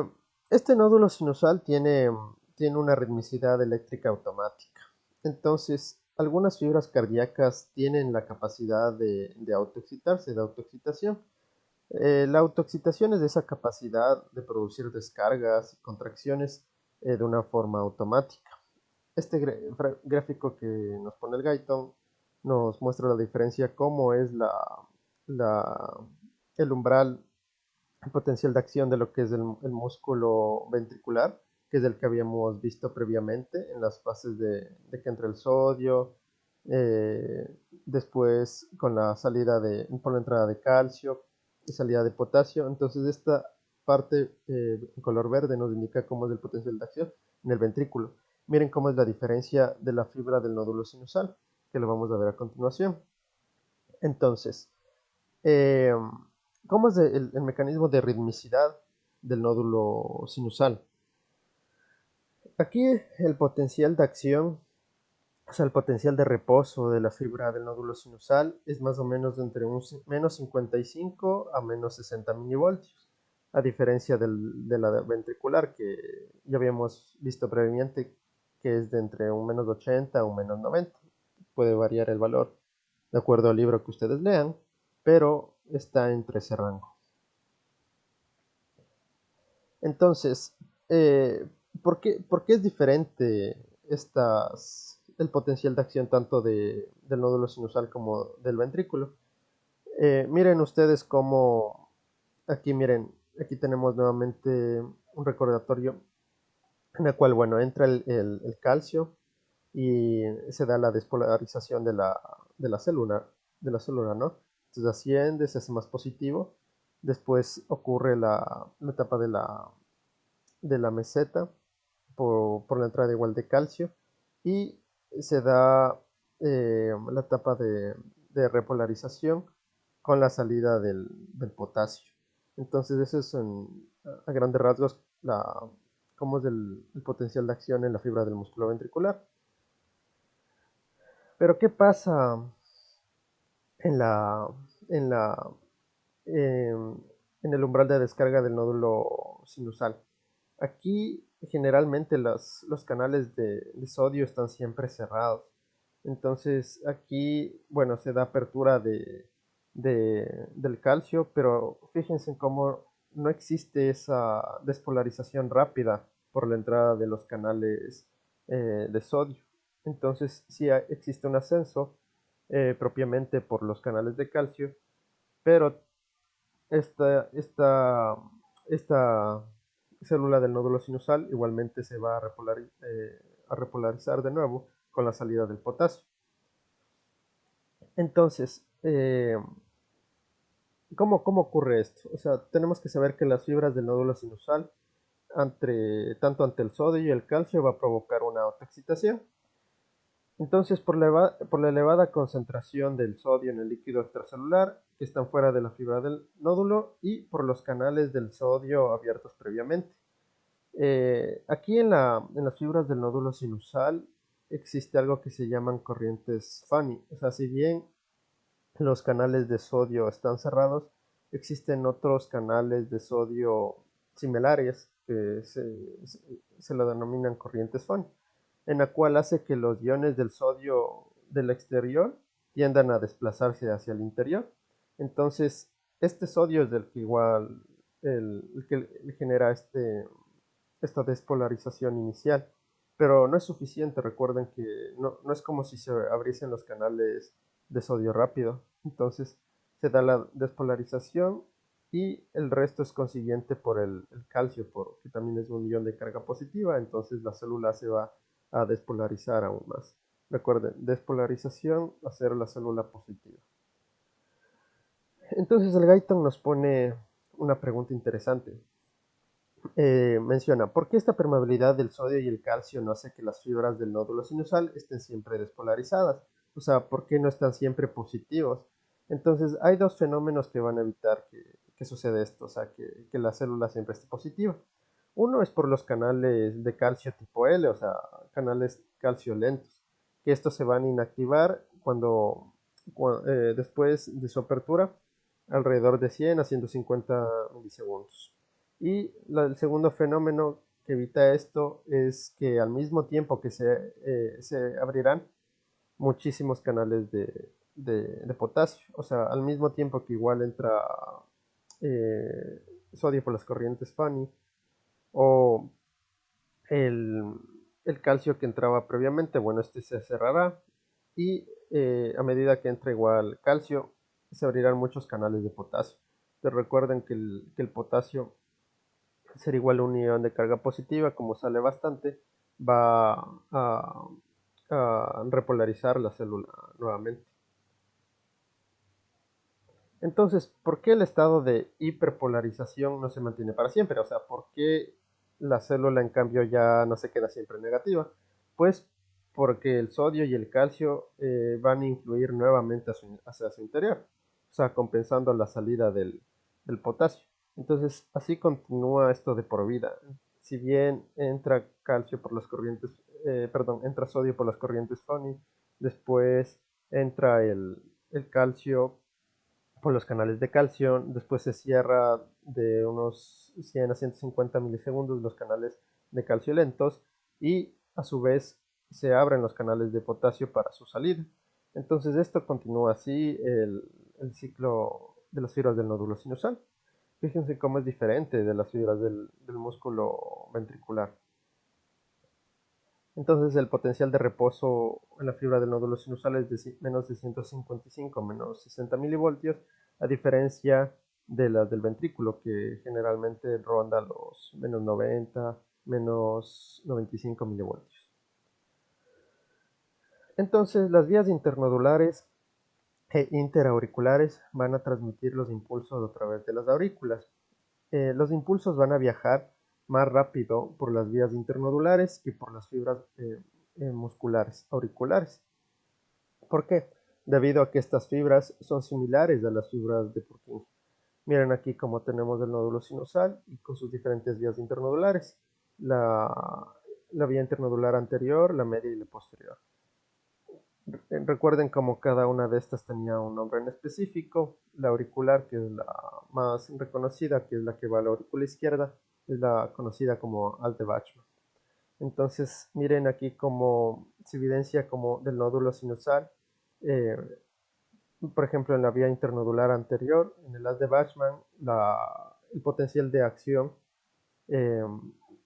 este nódulo sinusal tiene una ritmicidad eléctrica automática. Entonces, algunas fibras cardíacas tienen la capacidad de autoexcitarse, de autoexcitación. La autoexcitación es esa capacidad de producir descargas y contracciones de una forma automática. Este gráfico que nos pone el Guyton nos muestra la diferencia, cómo es el umbral potencial de acción de lo que es el músculo ventricular, que es el que habíamos visto previamente en las fases de que entra el sodio, después con la salida por la entrada de calcio y salida de potasio. Entonces esta parte en color verde nos indica cómo es el potencial de acción en el ventrículo. Miren cómo es la diferencia de la fibra del nódulo sinusal, que lo vamos a ver a continuación. Entonces, eh, ¿cómo es el mecanismo de ritmicidad del nódulo sinusal? Aquí el potencial de acción, o sea, el potencial de reposo de la fibra del nódulo sinusal es más o menos de entre menos 55 a menos 60 milivoltios, a diferencia de la ventricular que ya habíamos visto previamente, que es de entre un menos 80 a un menos 90. Puede variar el valor de acuerdo al libro que ustedes lean, pero está entre ese rango. Entonces, eh, ¿por qué es diferente el potencial de acción tanto del nódulo sinusal como del ventrículo? Miren ustedes cómo, miren, aquí tenemos nuevamente un recordatorio en el cual, bueno, entra el calcio y se da la despolarización de la célula, ¿no? Entonces asciende, se hace más positivo, después ocurre la etapa de la meseta por la entrada igual de calcio y se da la etapa de repolarización con la salida del potasio. Entonces eso es a grandes rasgos cómo es el potencial de acción en la fibra del músculo ventricular. Pero ¿qué pasa en la, en la, en el umbral de descarga del nódulo sinusal. Aquí generalmente los canales de sodio están siempre cerrados. Entonces aquí, bueno, se da apertura del calcio, pero fíjense en cómo no existe esa despolarización rápida por la entrada de los canales de sodio. Entonces sí existe un ascenso propiamente por los canales de calcio, pero esta, esta, esta célula del nódulo sinusal igualmente se va a repolarizar de nuevo con la salida del potasio. Entonces, ¿cómo ocurre esto? O sea, tenemos que saber que las fibras del nódulo sinusal, tanto ante el sodio y el calcio, va a provocar una autoexcitación. Entonces, por la elevada concentración del sodio en el líquido extracelular, que están fuera de la fibra del nódulo, y por los canales del sodio abiertos previamente. Aquí en las fibras del nódulo sinusal existe algo que se llaman corrientes Fanny. O sea, si bien los canales de sodio están cerrados, existen otros canales de sodio similares que se lo denominan corrientes Fanny, en la cual hace que los iones del sodio del exterior tiendan a desplazarse hacia el interior. Entonces, este sodio es el que igual el que genera esta despolarización inicial, pero no es suficiente. Recuerden que no es como si se abriesen los canales de sodio rápido. Entonces se da la despolarización y el resto es consiguiente por el calcio, que también es un ion de carga positiva. Entonces la célula se va a despolarizar aún más. Recuerden, despolarización, hacer la célula positiva. Entonces el Guyton nos pone una pregunta interesante. Menciona, ¿por qué esta permeabilidad del sodio y el calcio no hace que las fibras del nódulo sinusal estén siempre despolarizadas? O sea, ¿por qué no están siempre positivos? Entonces, hay dos fenómenos que van a evitar que suceda esto, o sea, que la célula siempre esté positiva. Uno es por los canales de calcio tipo L, o sea, canales calcio lentos, que estos se van a inactivar después de su apertura, alrededor de 100 a 150 milisegundos. Y el segundo fenómeno que evita esto es que al mismo tiempo que se abrirán muchísimos canales de potasio, o sea, al mismo tiempo que igual entra eh, sodio por las corrientes Fanny o el, el calcio que entraba previamente, bueno, este se cerrará y a medida que entra igual calcio, se abrirán muchos canales de potasio. Entonces recuerden que el potasio ser igual a un ion de carga positiva, como sale bastante, va a repolarizar la célula nuevamente. Entonces, ¿por qué el estado de hiperpolarización no se mantiene para siempre? O sea, ¿por qué la célula en cambio ya no se queda siempre negativa? Pues porque el sodio y el calcio van a influir nuevamente hacia su interior, o sea, compensando la salida del potasio. Entonces, así continúa esto de por vida. Si bien entra calcio por las corrientes, perdón, entra sodio por las corrientes Fanny, después entra el calcio por los canales de calcio, después se cierra de unos 100 a 150 milisegundos los canales de calcio lentos y a su vez se abren los canales de potasio para su salida. Entonces esto continúa así el ciclo de las fibras del nódulo sinusal. Fíjense cómo es diferente de las fibras del músculo ventricular. Entonces el potencial de reposo en la fibra del nódulo sinusal es de menos de 155, menos 60 milivoltios, a diferencia de las del ventrículo, que generalmente ronda los menos 90, menos 95 milivoltios. Entonces las vías internodulares e interauriculares van a transmitir los impulsos a través de las aurículas. Los impulsos van a viajar más rápido por las vías internodulares que por las fibras musculares auriculares. ¿Por qué? Debido a que estas fibras son similares a las fibras de Purkinje. Miren aquí cómo tenemos el nódulo sinusal y con sus diferentes vías internodulares. La vía internodular anterior, la media y la posterior. Recuerden como cada una de estas tenía un nombre en específico. La auricular, que es la más reconocida, que es la que va a la aurícula izquierda, es la conocida como haz de Bachmann. Entonces, miren aquí como se evidencia como del nódulo sinusal. eh, por ejemplo, en la vía internodular anterior, en el haz de Bachmann, el potencial de acción eh,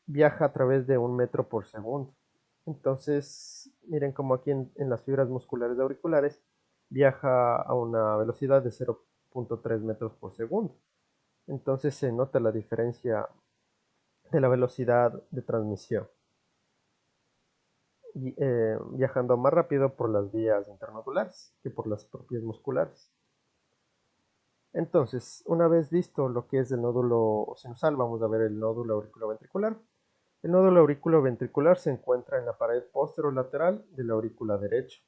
viaja a través de 1 metro por segundo. Entonces, miren como aquí en las fibras musculares auriculares viaja a una velocidad de 0.3 metros por segundo. Entonces se nota la diferencia de la velocidad de transmisión, viajando más rápido por las vías internodulares que por las propias musculares. Entonces, una vez visto lo que es el nódulo sinusal, vamos a ver el nódulo auriculoventricular. El nódulo auriculoventricular se encuentra en la pared posterolateral de la aurícula derecha.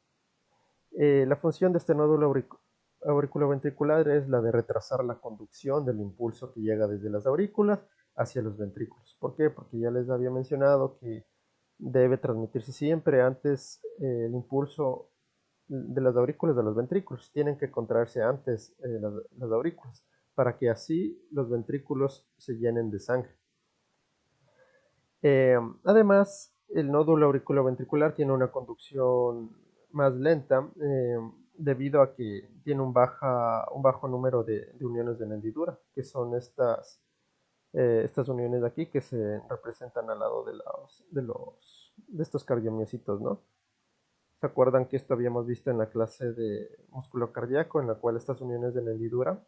La función de este nódulo auriculoventricular es la de retrasar la conducción del impulso que llega desde las aurículas hacia los ventrículos. ¿Por qué? Porque ya les había mencionado que debe transmitirse siempre antes el impulso de las aurículas a los ventrículos. Tienen que contraerse antes las aurículas para que así los ventrículos se llenen de sangre. Además, el nódulo auriculoventricular tiene una conducción más lenta debido a que tiene un bajo número de uniones de hendidura, que son estas uniones de aquí que se representan al lado de estos cardiomiocitos, ¿no? ¿Se acuerdan que esto habíamos visto en la clase de músculo cardíaco, en la cual estas uniones de hendidura,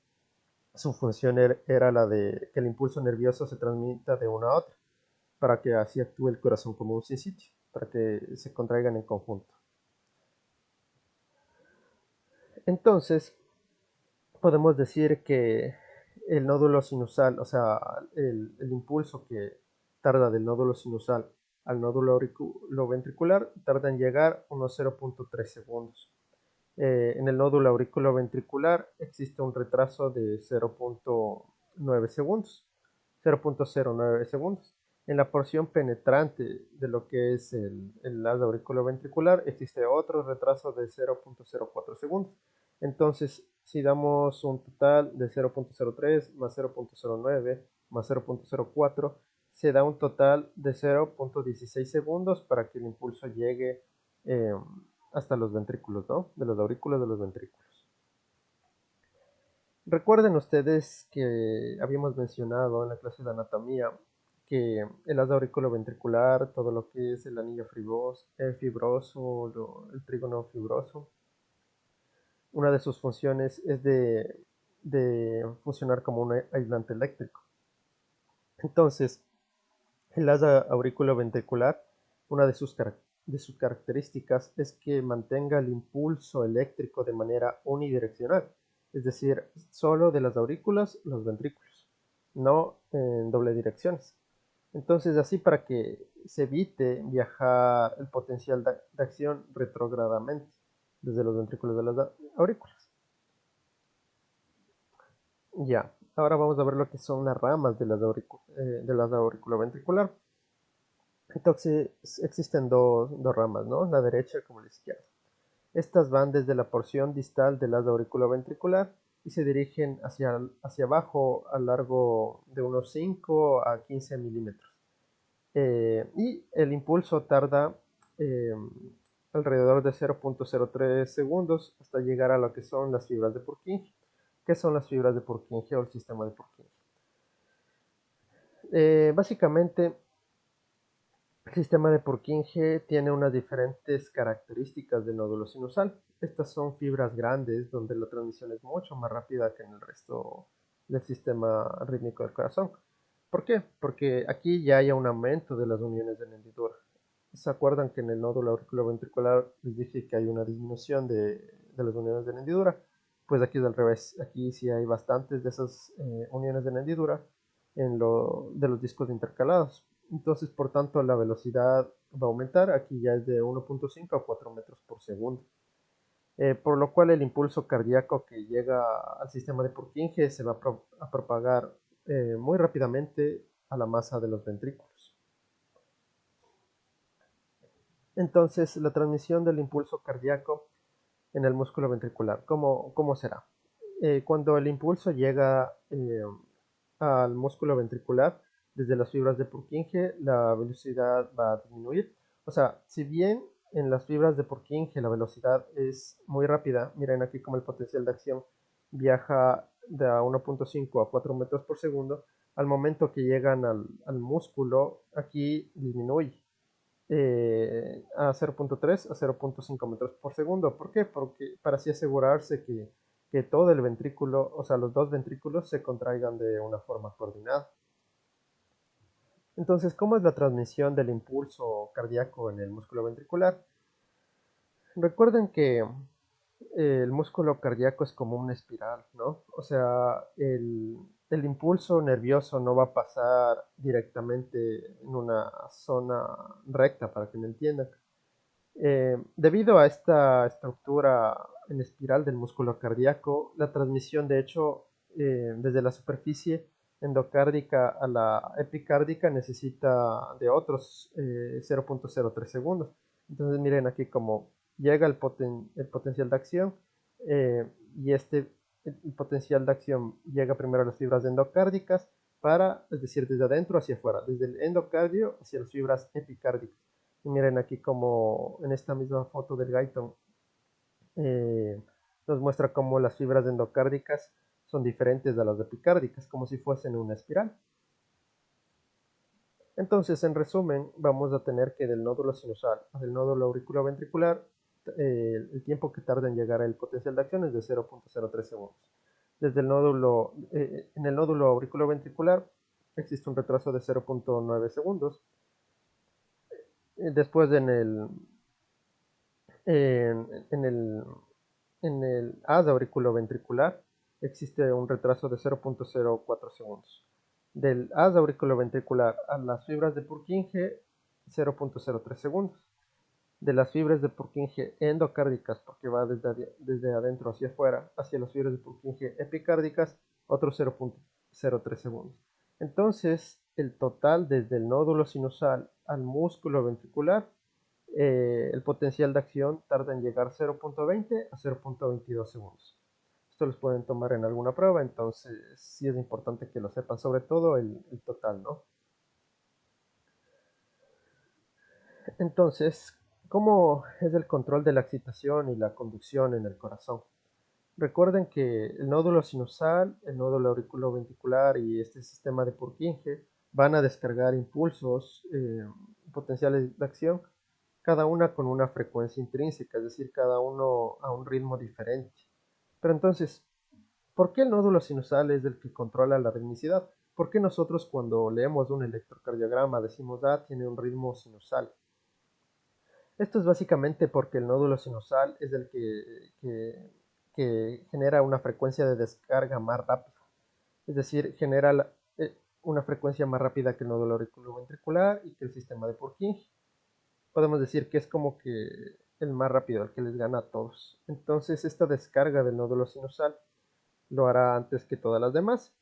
su función era la de que el impulso nervioso se transmita de una a otra, para que así actúe el corazón como un sitio, para que se contraigan en conjunto. Entonces, podemos decir que el nódulo sinusal, o sea, el impulso que tarda del nódulo sinusal al nódulo auriculoventricular tarda en llegar unos 0.3 segundos. En el nódulo auriculoventricular existe un retraso de 0.9 segundos, 0.09 segundos. En la porción penetrante de lo que es el haz auriculoventricular existe otro retraso de 0.04 segundos. Entonces, si damos un total de 0.03 más 0.09 más 0.04, se da un total de 0.16 segundos para que el impulso llegue eh, hasta los ventrículos, ¿no? De los aurículos de los ventrículos. Recuerden ustedes que habíamos mencionado en la clase de anatomía que el haz auriculoventricular, todo lo que es el anillo fibroso, el trígono fibroso, una de sus funciones es de funcionar como un aislante eléctrico. Entonces, el haz auriculoventricular, una de sus características es que mantenga el impulso eléctrico de manera unidireccional, es decir, solo de las aurículas los ventrículos, no en doble direcciones. Entonces, así para que se evite viajar el potencial de acción retrógradamente desde los ventrículos de las aurículas. Ya, ahora vamos a ver lo que son las ramas de las auriculoventricular. Entonces existen dos ramas, ¿no? La derecha como la izquierda. Estas van desde la porción distal del haz auriculoventricular y se dirigen hacia abajo a lo largo de unos 5 a 15 milímetros. Y el impulso tarda eh, alrededor de 0.03 segundos hasta llegar a lo que son las fibras de Purkinje. ¿Qué son las fibras de Purkinje o el sistema de Purkinje? Básicamente, el sistema de Purkinje tiene unas diferentes características del nódulo sinusal. Estas son fibras grandes donde la transmisión es mucho más rápida que en el resto del sistema rítmico del corazón. ¿Por qué? Porque aquí ya hay un aumento de las uniones de hendidura. ¿Se acuerdan que en el nódulo auriculoventricular les dije que hay una disminución de las uniones de hendidura? Pues aquí es al revés. Aquí sí hay bastantes de esas uniones de hendidura de los discos intercalados. Entonces, por tanto, la velocidad va a aumentar. Aquí ya es de 1.5 a 4 metros por segundo. Por lo cual el impulso cardíaco que llega al sistema de Purkinje se va a propagar muy rápidamente a la masa de los ventrículos. Entonces, la transmisión del impulso cardíaco en el músculo ventricular, ¿cómo será? Cuando el impulso llega al músculo ventricular, desde las fibras de Purkinje, la velocidad va a disminuir. O sea, si bien en las fibras de Purkinje la velocidad es muy rápida, miren aquí como el potencial de acción viaja de 1.5 a 4 metros por segundo, al momento que llegan al músculo, aquí disminuye a 0.3 a 0.5 metros por segundo. ¿Por qué? Porque para así asegurarse que todo el ventrículo, o sea, los dos ventrículos se contraigan de una forma coordinada. Entonces, ¿cómo es la transmisión del impulso cardíaco en el músculo ventricular? Recuerden que el músculo cardíaco es como una espiral, ¿no? O sea, el impulso nervioso no va a pasar directamente en una zona recta, para que me entiendan. Debido a esta estructura en espiral del músculo cardíaco, la transmisión, de hecho, desde la superficie endocárdica a la epicárdica necesita de otros 0.03 segundos. Entonces miren aquí cómo llega el potencial de acción y el potencial de acción llega primero a las fibras endocárdicas es decir, desde adentro hacia afuera, desde el endocardio hacia las fibras epicárdicas. Y miren aquí como en esta misma foto del Guyton eh, nos muestra cómo las fibras endocárdicas son diferentes a las epicárdicas, como si fuesen una espiral. Entonces, en resumen, vamos a tener que del nódulo sinusal al nódulo auriculoventricular, el tiempo que tarda en llegar al potencial de acción es de 0.03 segundos. Desde en el nódulo auriculoventricular existe un retraso de 0.9 segundos. Después en el, en el haz auriculoventricular existe un retraso de 0.04 segundos. Del haz auriculoventricular a las fibras de Purkinje, 0.03 segundos. De las fibras de Purkinje endocárdicas, porque va desde adentro hacia afuera, hacia las fibras de Purkinje epicárdicas, otros 0.03 segundos. Entonces, el total desde el nódulo sinusal al músculo ventricular, el potencial de acción tarda en llegar 0.20 a 0.22 segundos. Esto los pueden tomar en alguna prueba, entonces sí es importante que lo sepan, sobre todo el total, ¿no? Entonces, ¿cómo es el control de la excitación y la conducción en el corazón? Recuerden que el nódulo sinusal, el nódulo auriculoventricular y este sistema de Purkinje van a descargar impulsos potenciales de acción, cada una con una frecuencia intrínseca, es decir, cada uno a un ritmo diferente. Pero entonces, ¿por qué el nódulo sinusal es el que controla la ritmicidad? ¿Por qué nosotros cuando leemos un electrocardiograma decimos, tiene un ritmo sinusal? Esto es básicamente porque el nódulo sinusal es el que genera una frecuencia de descarga más rápida. Es decir, genera una frecuencia más rápida que el nódulo auriculoventricular y que el sistema de Purkinje. Podemos decir que es como que el más rápido, el que les gana a todos. Entonces, esta descarga del nódulo sinusal lo hará antes que todas las demás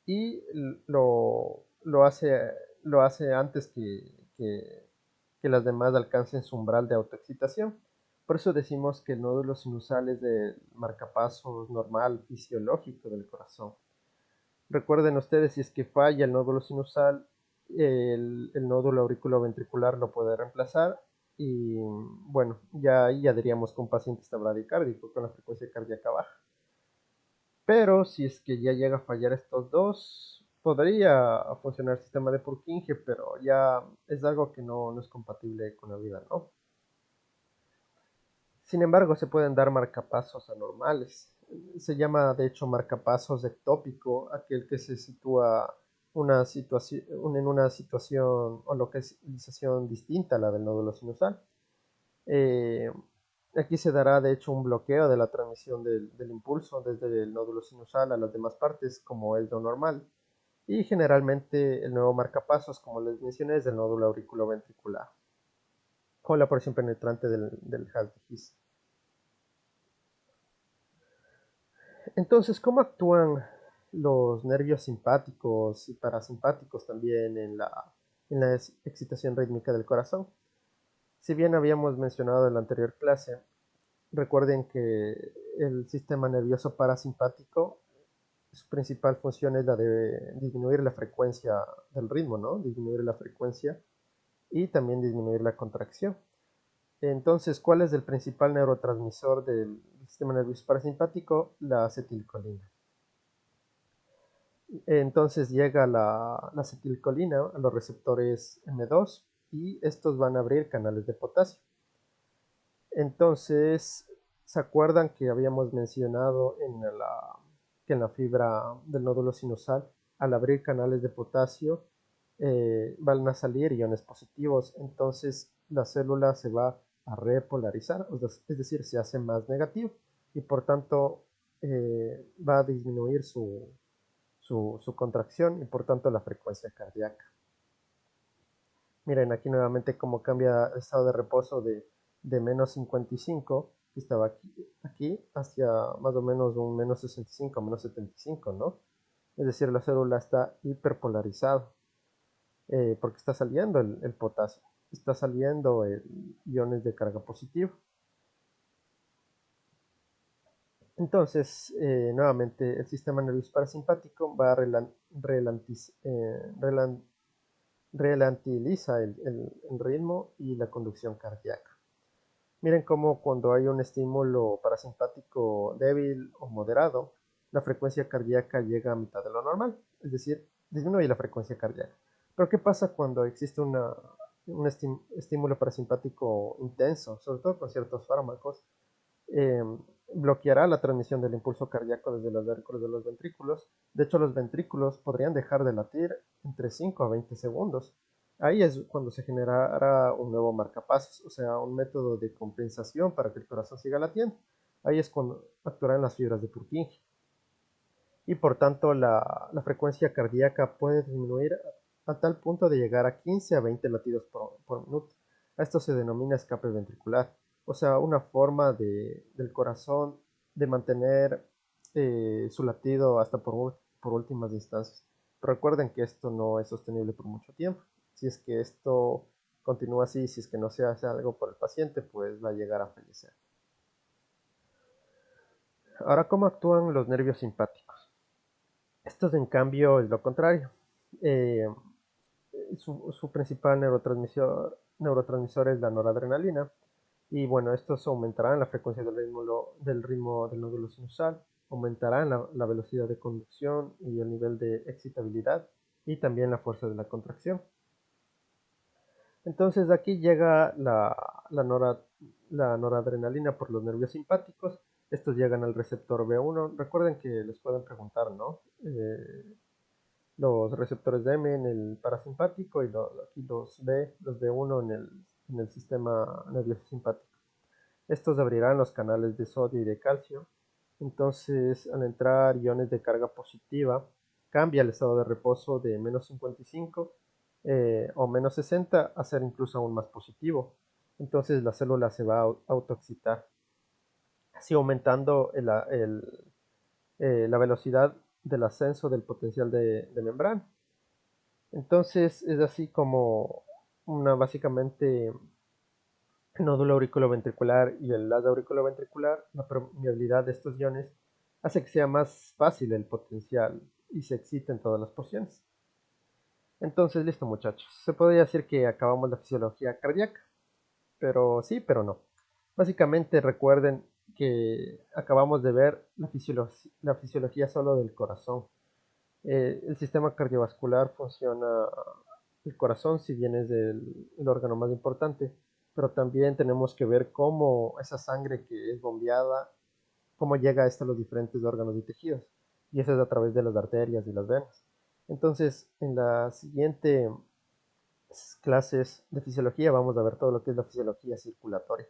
y lo hace antes que las demás alcancen su umbral de autoexcitación. Por eso decimos que el nódulo sinusal es el marcapasos normal fisiológico del corazón. Recuerden ustedes, si es que falla el nódulo sinusal, el nódulo auriculoventricular lo puede reemplazar y bueno, ya ahí ya diríamos que un paciente está bradicárdico con la frecuencia cardíaca baja. Pero si es que ya llega a fallar estos dos, podría funcionar el sistema de Purkinje, pero ya es algo que no es compatible con la vida, ¿no? Sin embargo, se pueden dar marcapasos anormales. Se llama, de hecho, marcapasos ectópico, aquel que se sitúa en una situación o localización distinta a la del nódulo sinusal. Eh, Aquí se dará de hecho un bloqueo de la transmisión del impulso desde el nódulo sinusal a las demás partes, como es lo normal. Y generalmente el nuevo marcapasos, como les mencioné, es el nódulo auriculoventricular o la porción penetrante del haz de His. Entonces, ¿cómo actúan los nervios simpáticos y parasimpáticos también en la excitación rítmica del corazón? Si bien habíamos mencionado en la anterior clase, recuerden que el sistema nervioso parasimpático, su principal función es la de disminuir la frecuencia del ritmo, ¿no? Disminuir la frecuencia y también disminuir la contracción. Entonces, ¿cuál es el principal neurotransmisor del sistema nervioso parasimpático? La acetilcolina. Entonces llega la acetilcolina a los receptores M2 y estos van a abrir canales de potasio. Entonces, ¿se acuerdan que habíamos mencionado que en la fibra del nódulo sinusal, al abrir canales de potasio, van a salir iones positivos? Entonces, la célula se va a repolarizar, es decir, se hace más negativo y por tanto va a disminuir su contracción y por tanto la frecuencia cardíaca. Miren aquí nuevamente cómo cambia el estado de reposo de menos 55, que estaba aquí, hacia más o menos un menos 65, menos 75, ¿no? Es decir, la célula está hiperpolarizada, porque está saliendo el potasio, está saliendo iones de carga positiva. Entonces, nuevamente, el sistema nervioso parasimpático va a relantiliza el ritmo y la conducción cardíaca. Miren cómo cuando hay un estímulo parasimpático débil o moderado, la frecuencia cardíaca llega a mitad de lo normal, es decir, disminuye la frecuencia cardíaca. Pero ¿qué pasa cuando existe un estímulo parasimpático intenso, sobre todo con ciertos fármacos? eh, Bloqueará la transmisión del impulso cardíaco desde los vérculos de los ventrículos. De hecho, los ventrículos podrían dejar de latir entre 5 a 20 segundos. Ahí es cuando se generará un nuevo marcapasos, o sea, un método de compensación para que el corazón siga latiendo. Ahí es cuando actuarán las fibras de Purkinje. Y por tanto, la frecuencia cardíaca puede disminuir a tal punto de llegar a 15 a 20 latidos por minuto. A esto se denomina escape ventricular, o sea, una forma del corazón de mantener su latido hasta por últimas instancias. Pero recuerden que esto no es sostenible por mucho tiempo. Si es que esto continúa así, si es que no se hace algo por el paciente, pues va a llegar a fallecer. Ahora, ¿cómo actúan los nervios simpáticos? Estos, en cambio, es lo contrario. Eh, su principal neurotransmisor es la noradrenalina. Y bueno, estos aumentarán la frecuencia del ritmo del nódulo sinusal, aumentarán la velocidad de conducción y el nivel de excitabilidad y también la fuerza de la contracción. Entonces aquí llega la noradrenalina por los nervios simpáticos. Estos llegan al receptor B1. Recuerden que les pueden preguntar, ¿no? Los receptores de M en el parasimpático y aquí los B1 en el sistema nervioso simpático. Estos abrirán los canales de sodio y de calcio. Entonces, al entrar iones de carga positiva, cambia el estado de reposo de menos 55 o menos 60 a ser incluso aún más positivo. Entonces, la célula se va a autoexcitar, así aumentando la velocidad del ascenso del potencial de membrana. Entonces, es así como básicamente el nódulo auriculoventricular y el haz auriculoventricular, la permeabilidad de estos iones hace que sea más fácil el potencial y se exciten todas las porciones. Entonces, listo muchachos, se podría decir que acabamos la fisiología cardíaca, pero sí, pero no. Básicamente recuerden que acabamos de ver la fisiología solo del corazón. El sistema cardiovascular funciona, el corazón, si bien es el órgano más importante, pero también tenemos que ver cómo esa sangre que es bombeada, cómo llega a los diferentes órganos y tejidos. Y eso es a través de las arterias y las venas. Entonces, en las siguientes clases de fisiología vamos a ver todo lo que es la fisiología circulatoria.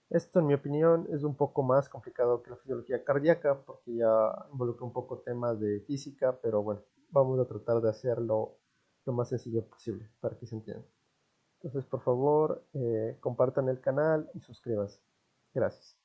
Esto, en mi opinión, es un poco más complicado que la fisiología cardíaca porque ya involucra un poco temas de física, pero bueno, vamos a tratar de hacerlo lo más sencillo posible para que se entienda. Entonces, por favor, compartan el canal y suscríbanse. Gracias.